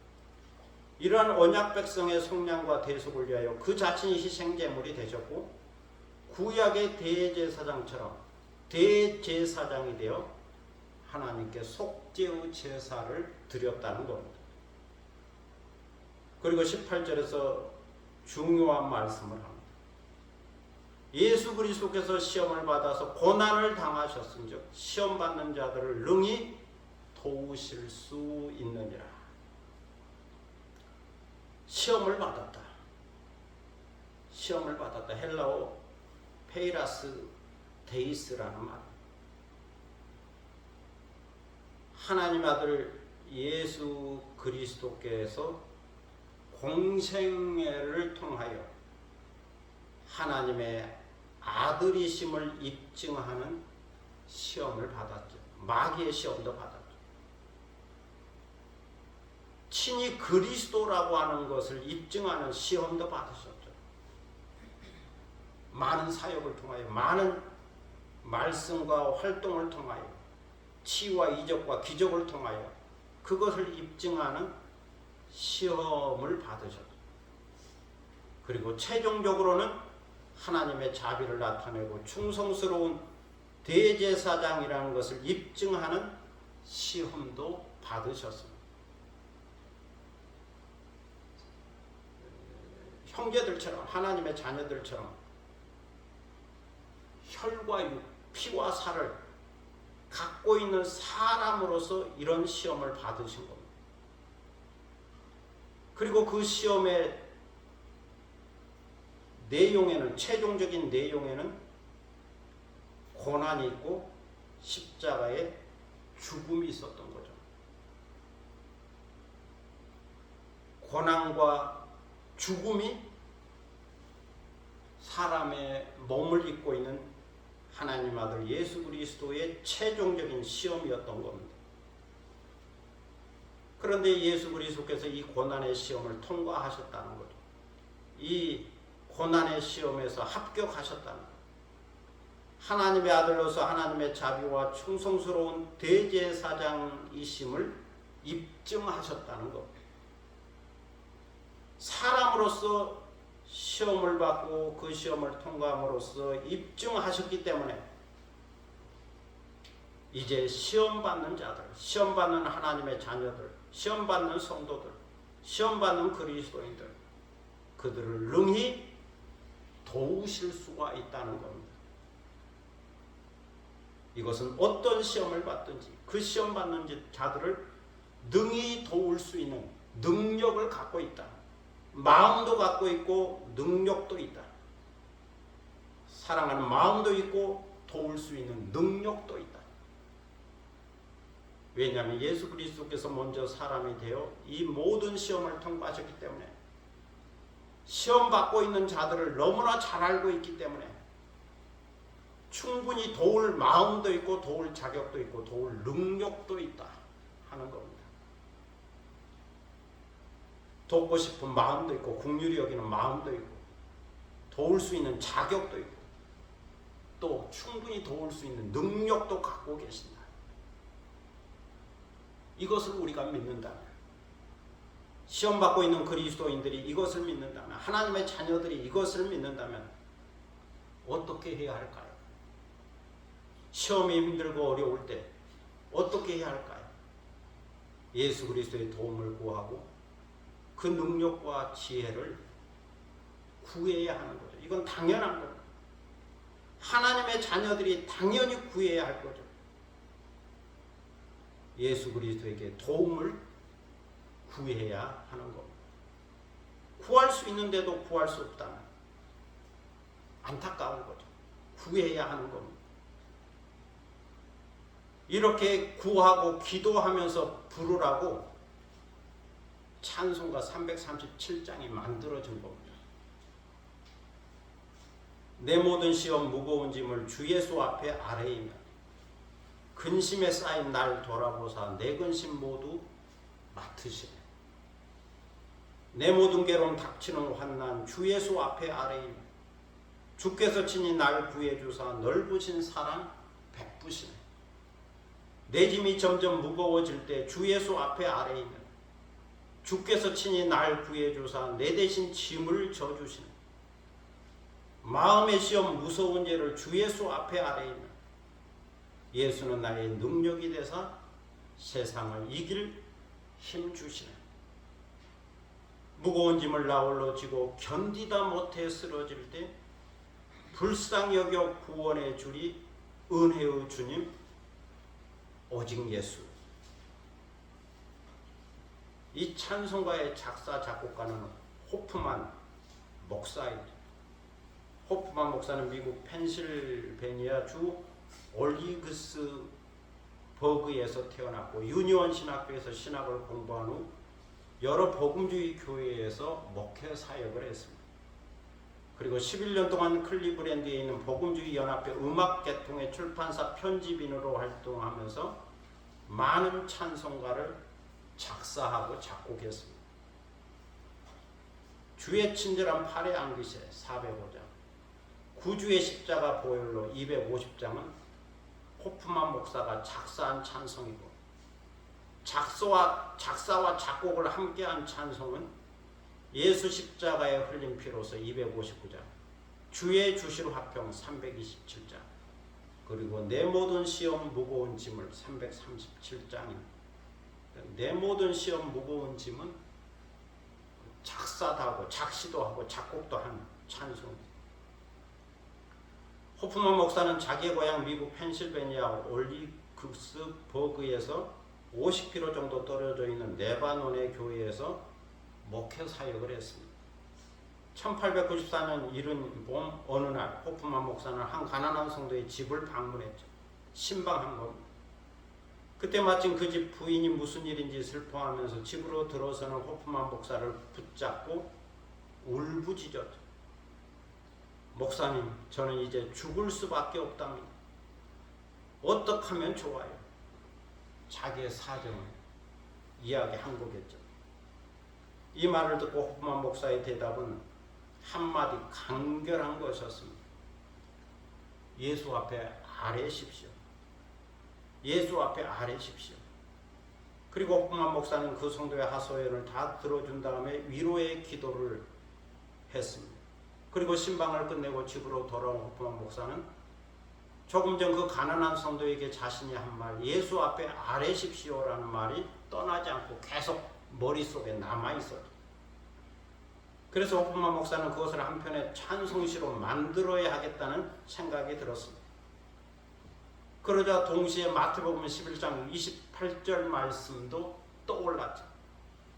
[SPEAKER 1] 이러한 언약 백성의 속량과 대속을 위하여 그 자신이 희생제물이 되셨고 구약의 대제사장처럼 대제사장이 되어 하나님께 속죄의 제사를 드렸다는 겁니다. 그리고 18절에서 중요한 말씀을 합니다. 예수 그리스도께서 시험을 받아서 고난을 당하셨은즉 시험 받는 자들을 능히 도우실 수 있느니라. 시험을 받았다. 시험을 받았다. 헬라어 페이라스 데이스라는 말. 하나님 아들 예수 그리스도께서 공생애를 통하여 하나님의 아들이심을 입증하는 시험을 받았죠. 마귀의 시험도 받았죠. 친히 그리스도라고 하는 것을 입증하는 시험도 받으셨죠. 많은 사역을 통하여, 많은 말씀과 활동을 통하여, 치유와 이적과 기적을 통하여 그것을 입증하는 시험을 받으셨죠. 그리고 최종적으로는 하나님의 자비를 나타내고 충성스러운 대제사장이라는 것을 입증하는 시험도 받으셨습니다. 형제들처럼, 하나님의 자녀들처럼 혈과 육, 피와 살을 갖고 있는 사람으로서 이런 시험을 받으신 겁니다. 그리고 그 시험의 내용에는, 최종적인 내용에는 고난이 있고 십자가에 죽음이 있었던 거죠. 고난과 죽음이 사람의 몸을 입고 있는 하나님 아들 예수 그리스도의 최종적인 시험이었던 겁니다. 그런데 예수 그리스도께서 이 고난의 시험을 통과하셨다는 거죠. 이 고난의 시험에서 합격하셨다는 것. 하나님의 아들로서 하나님의 자비와 충성스러운 대제사장이심을 입증하셨다는 것. 사람으로서 시험을 받고 그 시험을 통과함으로써 입증하셨기 때문에 이제 시험받는 자들, 시험받는 하나님의 자녀들, 시험받는 성도들, 시험받는 그리스도인들, 그들을 능히 도우실 수가 있다는 겁니다. 이것은 어떤 시험을 받든지 그 시험 받는 자들을 능히 도울 수 있는 능력을 갖고 있다. 마음도 갖고 있고 능력도 있다. 사랑하는 마음도 있고 도울 수 있는 능력도 있다. 왜냐하면 예수 그리스도께서 먼저 사람이 되어 이 모든 시험을 통과하셨기 때문에, 시험 받고 있는 자들을 너무나 잘 알고 있기 때문에 충분히 도울 마음도 있고 도울 자격도 있고 도울 능력도 있다 하는 겁니다. 돕고 싶은 마음도 있고 긍휼히 여기는 마음도 있고 도울 수 있는 자격도 있고 또 충분히 도울 수 있는 능력도 갖고 계신다. 이것을 우리가 믿는다면, 시험 받고 있는 그리스도인들이 이것을 믿는다면, 하나님의 자녀들이 이것을 믿는다면 어떻게 해야 할까요? 시험이 힘들고 어려울 때 어떻게 해야 할까요? 예수 그리스도의 도움을 구하고 그 능력과 지혜를 구해야 하는 거죠. 이건 당연한 거예요. 하나님의 자녀들이 당연히 구해야 할 거죠. 예수 그리스도에게 도움을 구해야 하는 겁니다. 구할 수 있는데도 구할 수 없다면 안타까운 거죠. 구해야 하는 겁니다. 이렇게 구하고 기도하면서 부르라고 찬송가 337장이 만들어진 겁니다. 내 모든 시험 무거운 짐을 주 예수 앞에 아뢰이며 근심에 쌓인 날 돌아보사 내 근심 모두 맡으시네. 내 모든 괴로움 닥치는 환난 주 예수 앞에 아뢰이며 주께서 친히 날 구해주사 넓으신 사랑 베푸시네. 내 짐이 점점 무거워질 때 주 예수 앞에 아뢰이며 주께서 친히 날 구해주사 내 대신 짐을 져주시네. 마음의 시험 무서운 죄를 주 예수 앞에 아뢰이며 예수는 나의 능력이 되사 세상을 이길 힘 주시네. 무거운 짐을 나 홀로 지고 견디다 못해 쓰러질 때 불쌍히 여겨 구원해 주리 은혜의 주님 오직 예수. 이 찬송가의 작사 작곡가는 호프만 목사입니다. 호프만 목사는 미국 펜실베니아 주 올리그스버그에서 태어났고 유니온 신학교에서 신학을 공부한 후 여러 복음주의 교회에서 목회 사역을 했습니다. 그리고 11년 동안 클리브랜드에 있는 복음주의 연합회 음악계통의 출판사 편집인으로 활동하면서 많은 찬송가를 작사하고 작곡했습니다. 주의 친절한 팔에 안기세 405장, 구주의 십자가 보혈로 250장은 호프만 목사가 작사한 찬송이고, 작사와 작곡을 함께한 찬송은 예수 십자가에 흘린 피로서 259장, 주의 주시로 합평 327장, 그리고 내 모든 시험 무거운 짐을 337장입니다. 내 모든 시험 무거운 짐은 작사도 하고 작시도 하고 작곡도 한 찬송입니다. 호프만 목사는 자기의 고향 미국 펜실베니아 올리그스버그에서 50km 정도 떨어져 있는 레바논의 교회에서 목회 사역을 했습니다. 1894년 이른 봄 어느 날 호프만 목사는 한 가난한 성도의 집을 방문했죠. 신방한 겁니다. 그때 마침 그 집 부인이 무슨 일인지 슬퍼하면서 집으로 들어서는 호프만 목사를 붙잡고 울부짖었죠. 목사님, 저는 이제 죽을 수밖에 없답니다. 어떻게 하면 좋아요? 자기의 사정을 이야기한 거겠죠. 이 말을 듣고 호프만 목사의 대답은 한마디 간결한 것이었습니다. 예수 앞에 아뢰십시오. 예수 앞에 아뢰십시오. 그리고 호프만 목사는 그 성도의 하소연을 다 들어준 다음에 위로의 기도를 했습니다. 그리고 신방을 끝내고 집으로 돌아온 호프만 목사는 조금 전 그 가난한 성도에게 자신이 한 말, 예수 앞에 아뢰십시오라는 말이 떠나지 않고 계속 머릿속에 남아있었죠. 그래서 호프만 목사는 그것을 한편의 찬송시로 만들어야 하겠다는 생각이 들었습니다. 그러자 동시에 마태복음 11장 28절 말씀도 떠올랐죠.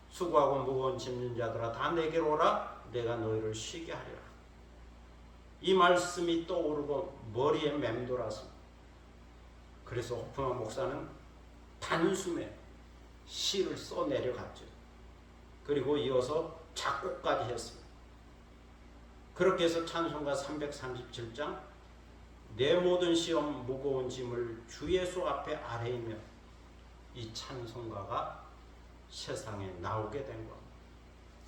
[SPEAKER 1] 수고하고 무거운 짐진 자들아 다 내게로 오라, 내가 너희를 쉬게 하리라. 이 말씀이 떠오르고 머리에 맴돌았습니다. 그래서 호프만 목사는 단숨에 시를 써 내려갔죠. 그리고 이어서 작곡까지 했습니다. 그렇게 해서 찬송가 337장 내 모든 시험 무거운 짐을 주 예수 앞에 아뢰이며 이 찬송가가 세상에 나오게 된 겁니다.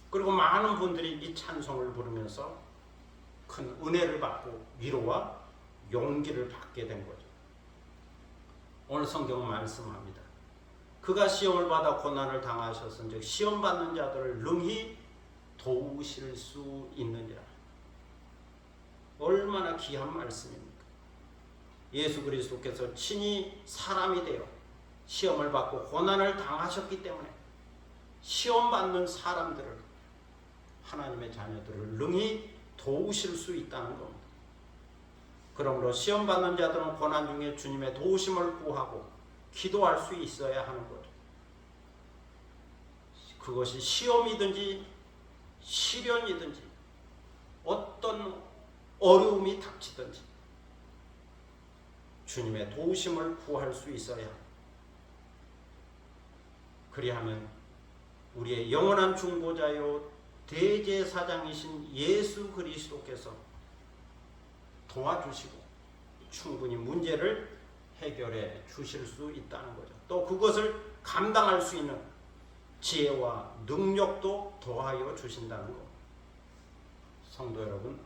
[SPEAKER 1] 그리고 많은 분들이 이 찬송을 부르면서 큰 은혜를 받고 위로와 용기를 받게 된 거죠. 오늘 성경은 말씀합니다. 그가 시험을 받아 고난을 당하셨은즉 시험 받는 자들을 능히 도우실 수 있느니라. 얼마나 귀한 말씀입니까? 예수 그리스도께서 친히 사람이 되어 시험을 받고 고난을 당하셨기 때문에 시험 받는 사람들을, 하나님의 자녀들을 능히 도우실 수 있다는 겁니다. 그러므로 시험 받는 자들은 고난 중에 주님의 도우심을 구하고 기도할 수 있어야 하는 거죠. 그것이 시험이든지 시련이든지 어떤 어려움이 닥치든지 주님의 도우심을 구할 수 있어야 합니다. 그리하면 우리의 영원한 중보자요 대제사장이신 예수 그리스도께서 도와주시고 충분히 문제를 해결해 주실 수 있다는 거죠. 또 그것을 감당할 수 있는 지혜와 능력도 더하여 주신다는 것. 성도 여러분,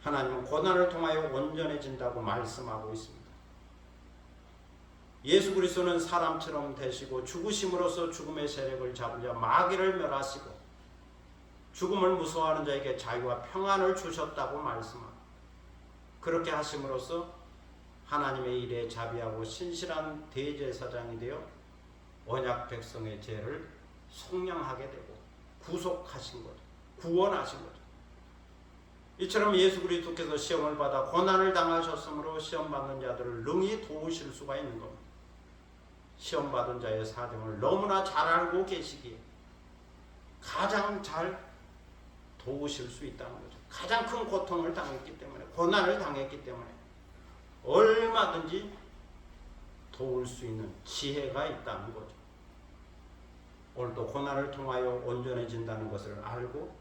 [SPEAKER 1] 하나님은 고난을 통하여 온전해진다고 말씀하고 있습니다. 예수 그리스도는 사람처럼 되시고 죽으심으로써 죽음의 세력을 잡은 자 마귀를 멸하시고 죽음을 무서워하는 자에게 자유와 평안을 주셨다고 말씀합니다. 그렇게 하심으로써 하나님의 일에 자비하고 신실한 대제사장이 되어 언약 백성의 죄를 속량하게 되고 구속하신 거죠. 구원하신 거죠. 이처럼 예수 그리스도께서 시험을 받아 고난을 당하셨으므로 시험받는 자들을 능히 도우실 수가 있는 겁니다. 시험받은 자의 사정을 너무나 잘 알고 계시기에 가장 잘 도우실 수 있다는 거죠. 가장 큰 고통을 당했기 때문에, 고난을 당했기 때문에 얼마든지 도울 수 있는 지혜가 있다는 거죠. 오늘도 고난을 통하여 온전해진다는 것을 알고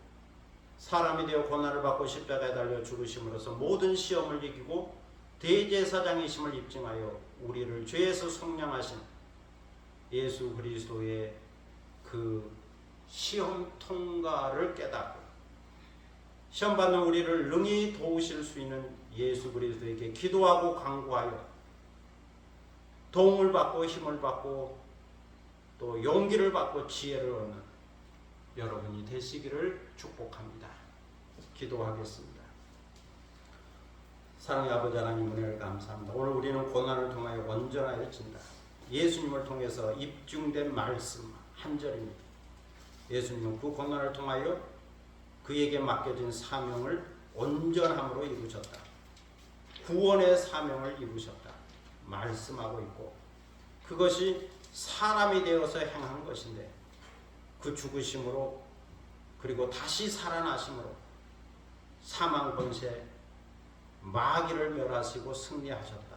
[SPEAKER 1] 사람이 되어 고난을 받고 십자가에 달려 죽으심으로써 모든 시험을 이기고 대제사장이심을 입증하여 우리를 죄에서 속량하신 예수 그리스도의 그 시험 통과를 깨닫고 시험 받는 우리를 능히 도우실 수 있는 예수 그리스도에게 기도하고 간구하여 도움을 받고 힘을 받고 또 용기를 받고 지혜를 얻는 여러분이 되시기를 축복합니다. 기도하겠습니다. 사랑의 아버지 하나님 은혜를 감사합니다. 오늘 우리는 고난을 통하여 온전하여진다. 예수님을 통해서 입증된 말씀 한 절입니다. 예수님은 그 고난을 통하여 그에게 맡겨진 사명을 온전함으로 이루셨다. 구원의 사명을 이루셨다. 말씀하고 있고 그것이 사람이 되어서 행한 것인데 그 죽으심으로 그리고 다시 살아나심으로 사망 권세 마귀를 멸하시고 승리하셨다.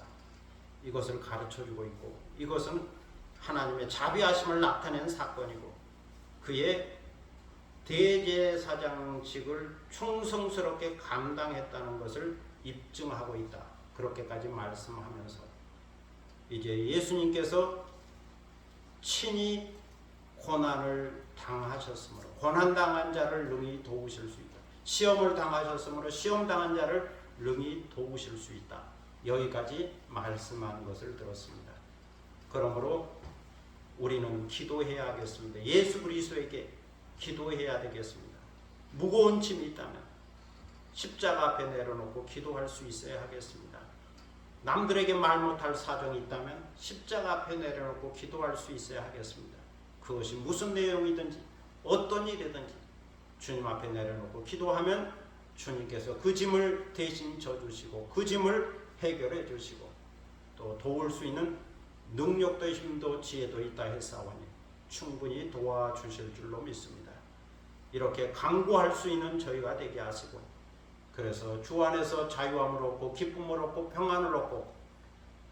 [SPEAKER 1] 이것을 가르쳐주고 있고 이것은 하나님의 자비하심을 나타낸 사건이고 그의 대제사장직을 충성스럽게 감당했다는 것을 입증하고 있다. 그렇게까지 말씀하면서 이제 예수님께서 친히 고난을 당하셨으므로 고난당한 자를 능히 도우실 수 있다. 시험을 당하셨으므로 시험당한 자를 능히 도우실 수 있다. 여기까지 말씀한 것을 들었습니다. 그러므로 우리는 기도해야 하겠습니다. 예수 그리스도에게 기도해야 되겠습니다. 무거운 짐이 있다면 십자가 앞에 내려놓고 기도할 수 있어야 하겠습니다. 남들에게 말 못할 사정이 있다면 십자가 앞에 내려놓고 기도할 수 있어야 하겠습니다. 그것이 무슨 내용이든지 어떤 일이든지 주님 앞에 내려놓고 기도하면 주님께서 그 짐을 대신 져주시고 그 짐을 해결해 주시고 또 도울 수 있는 능력도 힘도 지혜도 있다 했사오니 충분히 도와주실 줄로 믿습니다. 이렇게 간구할 수 있는 저희가 되게 하시고 그래서 주 안에서 자유함을 얻고 기쁨을 얻고 평안을 얻고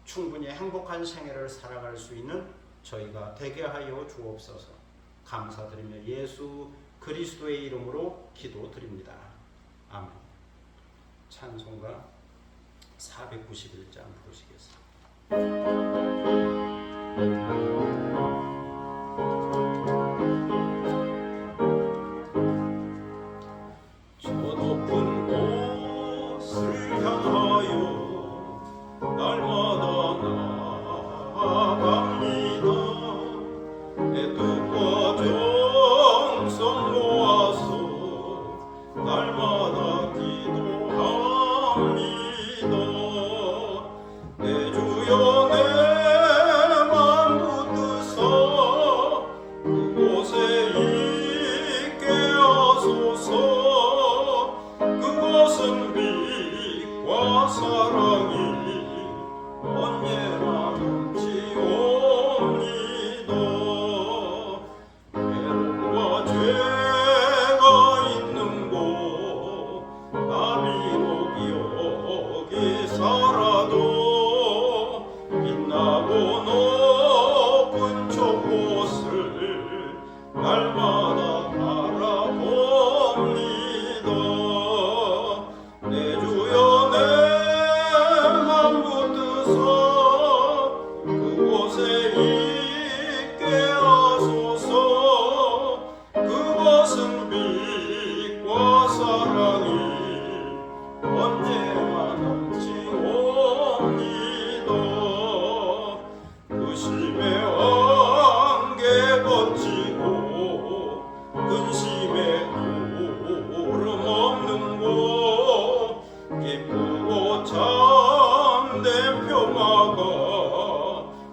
[SPEAKER 1] 충분히 행복한 생애를 살아갈 수 있는 저희가 되게 하여 주옵소서. 감사드리며 예수 그리스도의 이름으로 기도드립니다. 아멘. 찬송가 491장 부르시겠습니다.
[SPEAKER 2] 저 높은 곳을 향하여 날마다 나아갑니다. 내 뜻과 정성 모아서 날마다 기도합니다. 내 주여 내 맘 붙드사 그곳에 있게 하소서. 그것은 빛과 사랑이 언제나 넘치옵니다. 괴로움과 죄가 있는 곳 나 비록 여기 살아도 빛나고 높은 저곳을 날마다 바라봅니다. 내 주여 내 맘 붙드사 그곳에 있게 하소서. 그것은 빛과 사랑이 언제나 넘치옵니다. 의심의 안개 거치고 근심의 구름 없는 곳 기쁘고 참된 평화가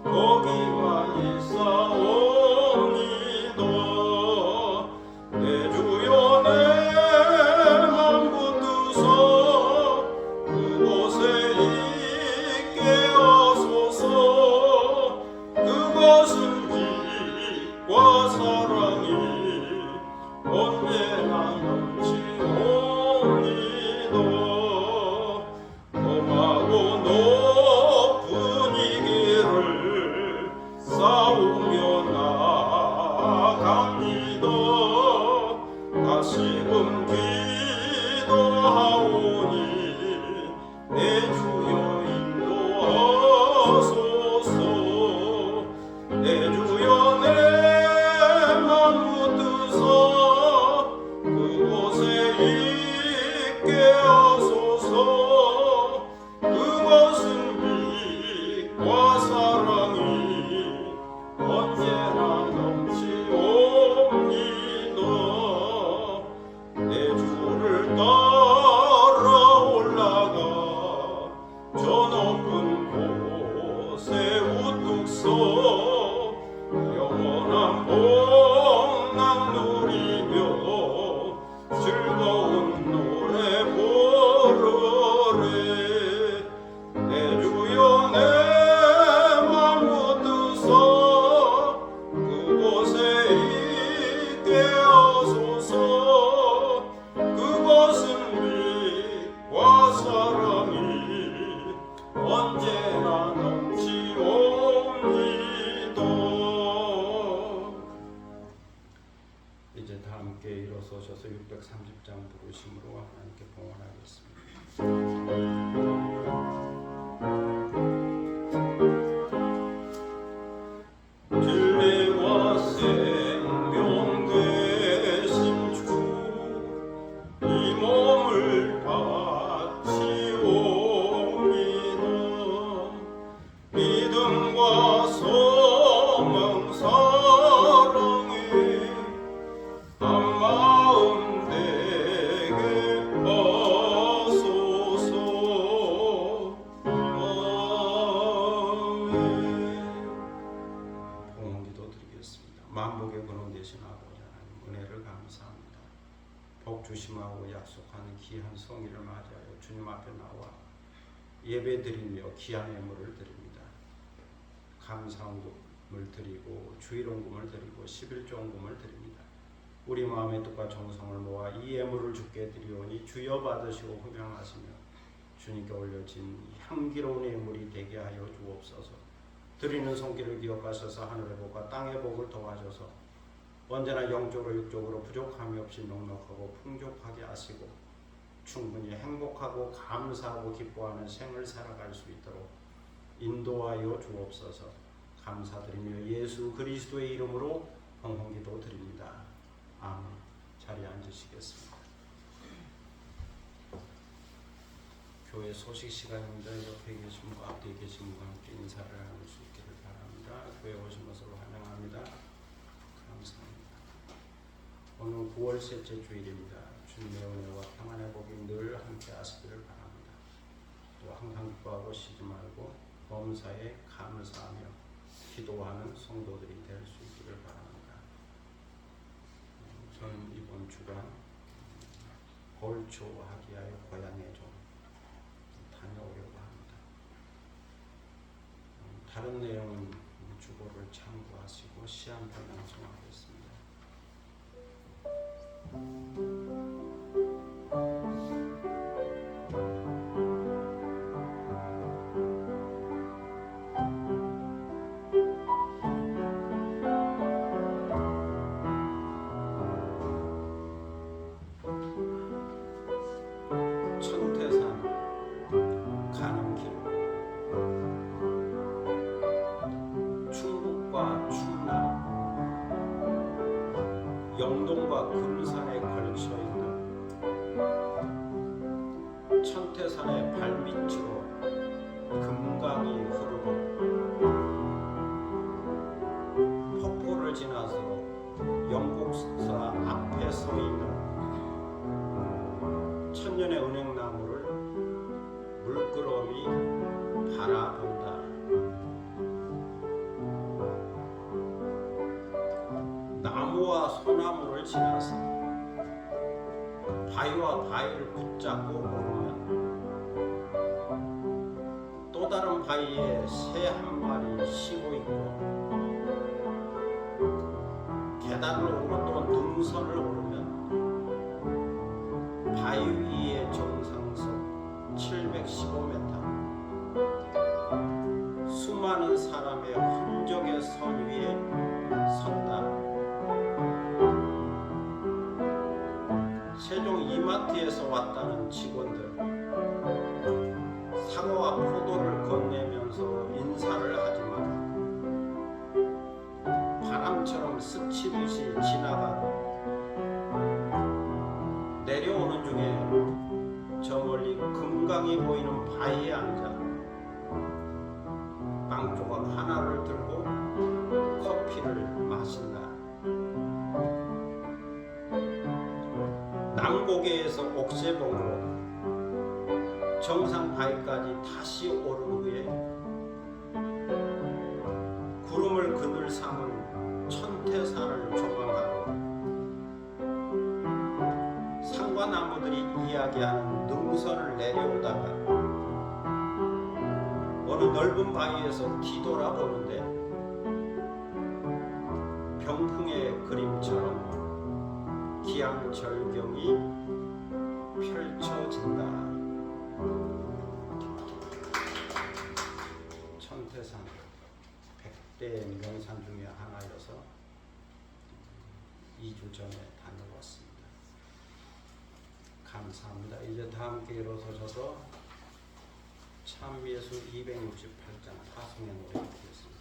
[SPEAKER 2] 거기만 있사옵니다. 내 주여 내 맘 붙드사 그곳에 있게 하소서. 그것은 빛과 사랑이 언제나 넘치옵니다. 험하고 높은 이 길을 싸우며 나아갑니다. 다시금 기도하오니 내 주여 인도하소서. 내 주여 내 맘 붙드사 그곳에 있게 하소서. 그것은 빛과 사랑이 언제나 넘치옵니다. 내 주를 따라 올라가 저 높은 곳에 우뚝 서 영원한 복락 누리며 즐거운 노래 부르래. 내 주여 내 맘 붙드사 그곳에 있게 하소서. 그것은 빛과 사랑이 언제나 넘치옵니다.
[SPEAKER 1] 이제 다 함께 일어서셔서 630장 부르심으로 하나님께 봉헌하겠습니다.
[SPEAKER 2] 진리와 생명 되신 주 이 몸을 바치옵니다. 믿음과 소망 사랑에 한마음 되게 하소서. 아멘.
[SPEAKER 1] 봉헌기도 드리겠습니다. 만복의 근원 되신 아버지 하나님 은혜를 감사합니다. 복 주심하고 약속하는 귀한 성의를 맞이하여 주님 앞에 나와 예배드리며 귀한 예물을 드립니다. 감사원금을 드리고 주일원금을 드리고 11조원금을 드립니다. 우리 마음의 뜻과 정성을 모아 이 예물을 주께 드리오니 주여 받으시고 흠양하시며 주님께 올려진 향기로운 예물이 되게 하여 주옵소서. 드리는 손길을 기억하셔서 하늘의 복과 땅의 복을 도와줘서 언제나 영적으로 육적으로 부족함이 없이 넉넉하고 풍족하게 하시고 충분히 행복하고 감사하고 기뻐하는 생을 살아갈 수 있도록 인도하여 주옵소서. 감사드리며 예수 그리스도의 이름으로 헌금기도 드립니다. 아멘. 자리에 앉으시겠습니다. 교회 소식 시간입니다. 옆에 계신 분과 앞뒤에 계신 분과 함께 인사를 나눌 수 있기를 바랍니다. 교회 오신 것을 환영합니다. 감사합니다. 오늘 9월 셋째 주일입니다. 주님의 은혜와 평안의 복이 늘 함께 하시기를 바랍니다. 또 항상 기뻐하고 쉬지 말고 범사에 감사하며 기도하는 성도들이 될 수 있기를 바랍니다. 저는 이번 주간 골초하기야의 고향에 좀 다녀오려고 합니다. 다른 내용은 주보를 참고하시고 시 한 편 낭송하겠습니다. 천태산 가는 길, 충북과 충남, 영동과 금산에 걸쳐 있는 천태산의 발밑으로 금강이 흐르고 폭포를 지나서 영국사 앞에 서 있는 천년의 은행나무를 물끄러미 바라본다. 나무와 소나무를 지나서 바위와 바위를 붙잡고 오르면 또 다른 바위에 새 한 마리 쉬고 있고 계단을 오르고 또 능선을 오르면 바위 위의 정상석 715m 수많은 사람의 흔적의 선 위에 선다. 세종 이마트에서 왔다는 직원들 사과와 포도를 건네면서 인사를 하지만 바람처럼 스치듯이 지나가고 내려오는 중에 저 멀리 금강이 보이는 바위에 앉아 빵 조각 하나를 들고 커피를 마신다. 남고개에서 옥새봉으로 정상 바위까지 다시 오른 후에 구름을 그늘 삼은 천태산을 조망하고 산과 나무들이 이야기하는 능선을 내려오다가 어느 넓은 바위에서 뒤돌아보는데 병풍의 그림처럼 기암절경이 펼쳐진다. 천태산 100대 명산 중에 하나여서 2주 전에 다녀왔습니다. 감사합니다. 이제 다 함께 일어서셔서 참예수 268장 파송의 노래 듣겠습니다.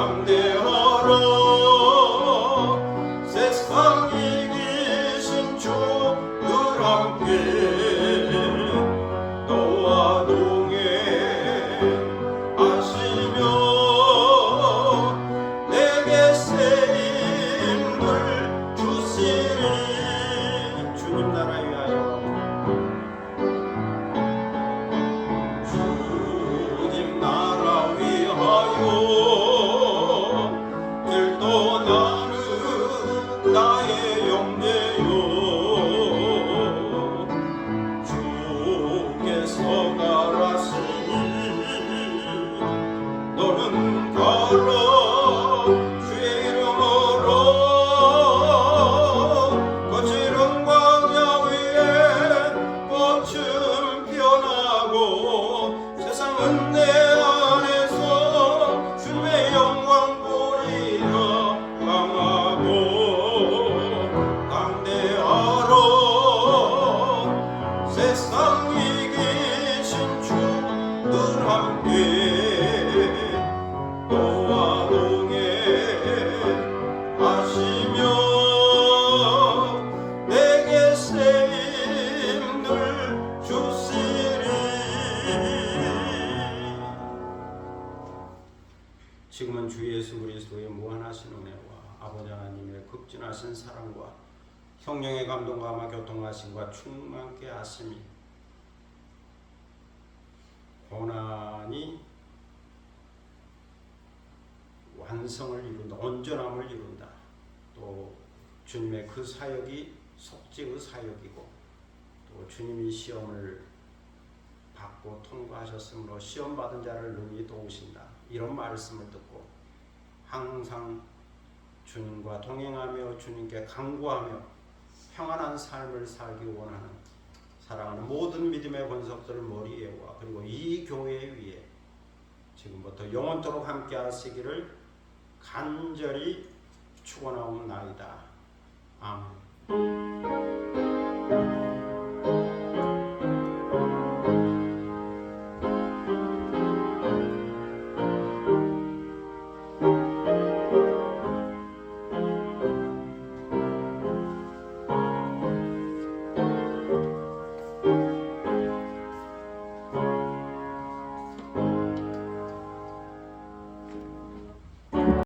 [SPEAKER 2] 담대하라 세상 이기신 주 늘 함께 너와 동행하시며 내게 쓰임을 주시리.
[SPEAKER 1] 주님 나라 위하여
[SPEAKER 2] 주님 나라 위하여 길 떠나는 나의 영예요 주께서 가라시니 너는 가라 주의 이름으로 거칠은 광야 위에 꽃은 피어나고 세상은 내 안에서 주의 영광 보리라 강하고 담대하라 세상 이기신 주 늘 함께 너와 동행하시며 내게 쓰임을 주시리.
[SPEAKER 1] 지금은 주 예수 그리스도의 무한하신 은혜와 아버지 하나님의 극진하신 사랑과 성령의 감동과 교통하심과 충만케 하심이 고난이 완성을 이룬다, 온전함을 이룬다. 또 주님의 그 사역이 속죄의 사역이고 또 주님이 시험을 받고 통과하셨으므로 시험 받은 자를 능히 도우신다. 이런 말씀을 듣고 항상 주님과 동행하며 주님께 간구하며 평안한 삶을 살기 원하는 사랑하는 모든 믿음의 권속들을 머리에와 그리고 이 교회 위에 지금부터 영원토록 함께 하시기를 간절히 축원하옵나이다. 아멘.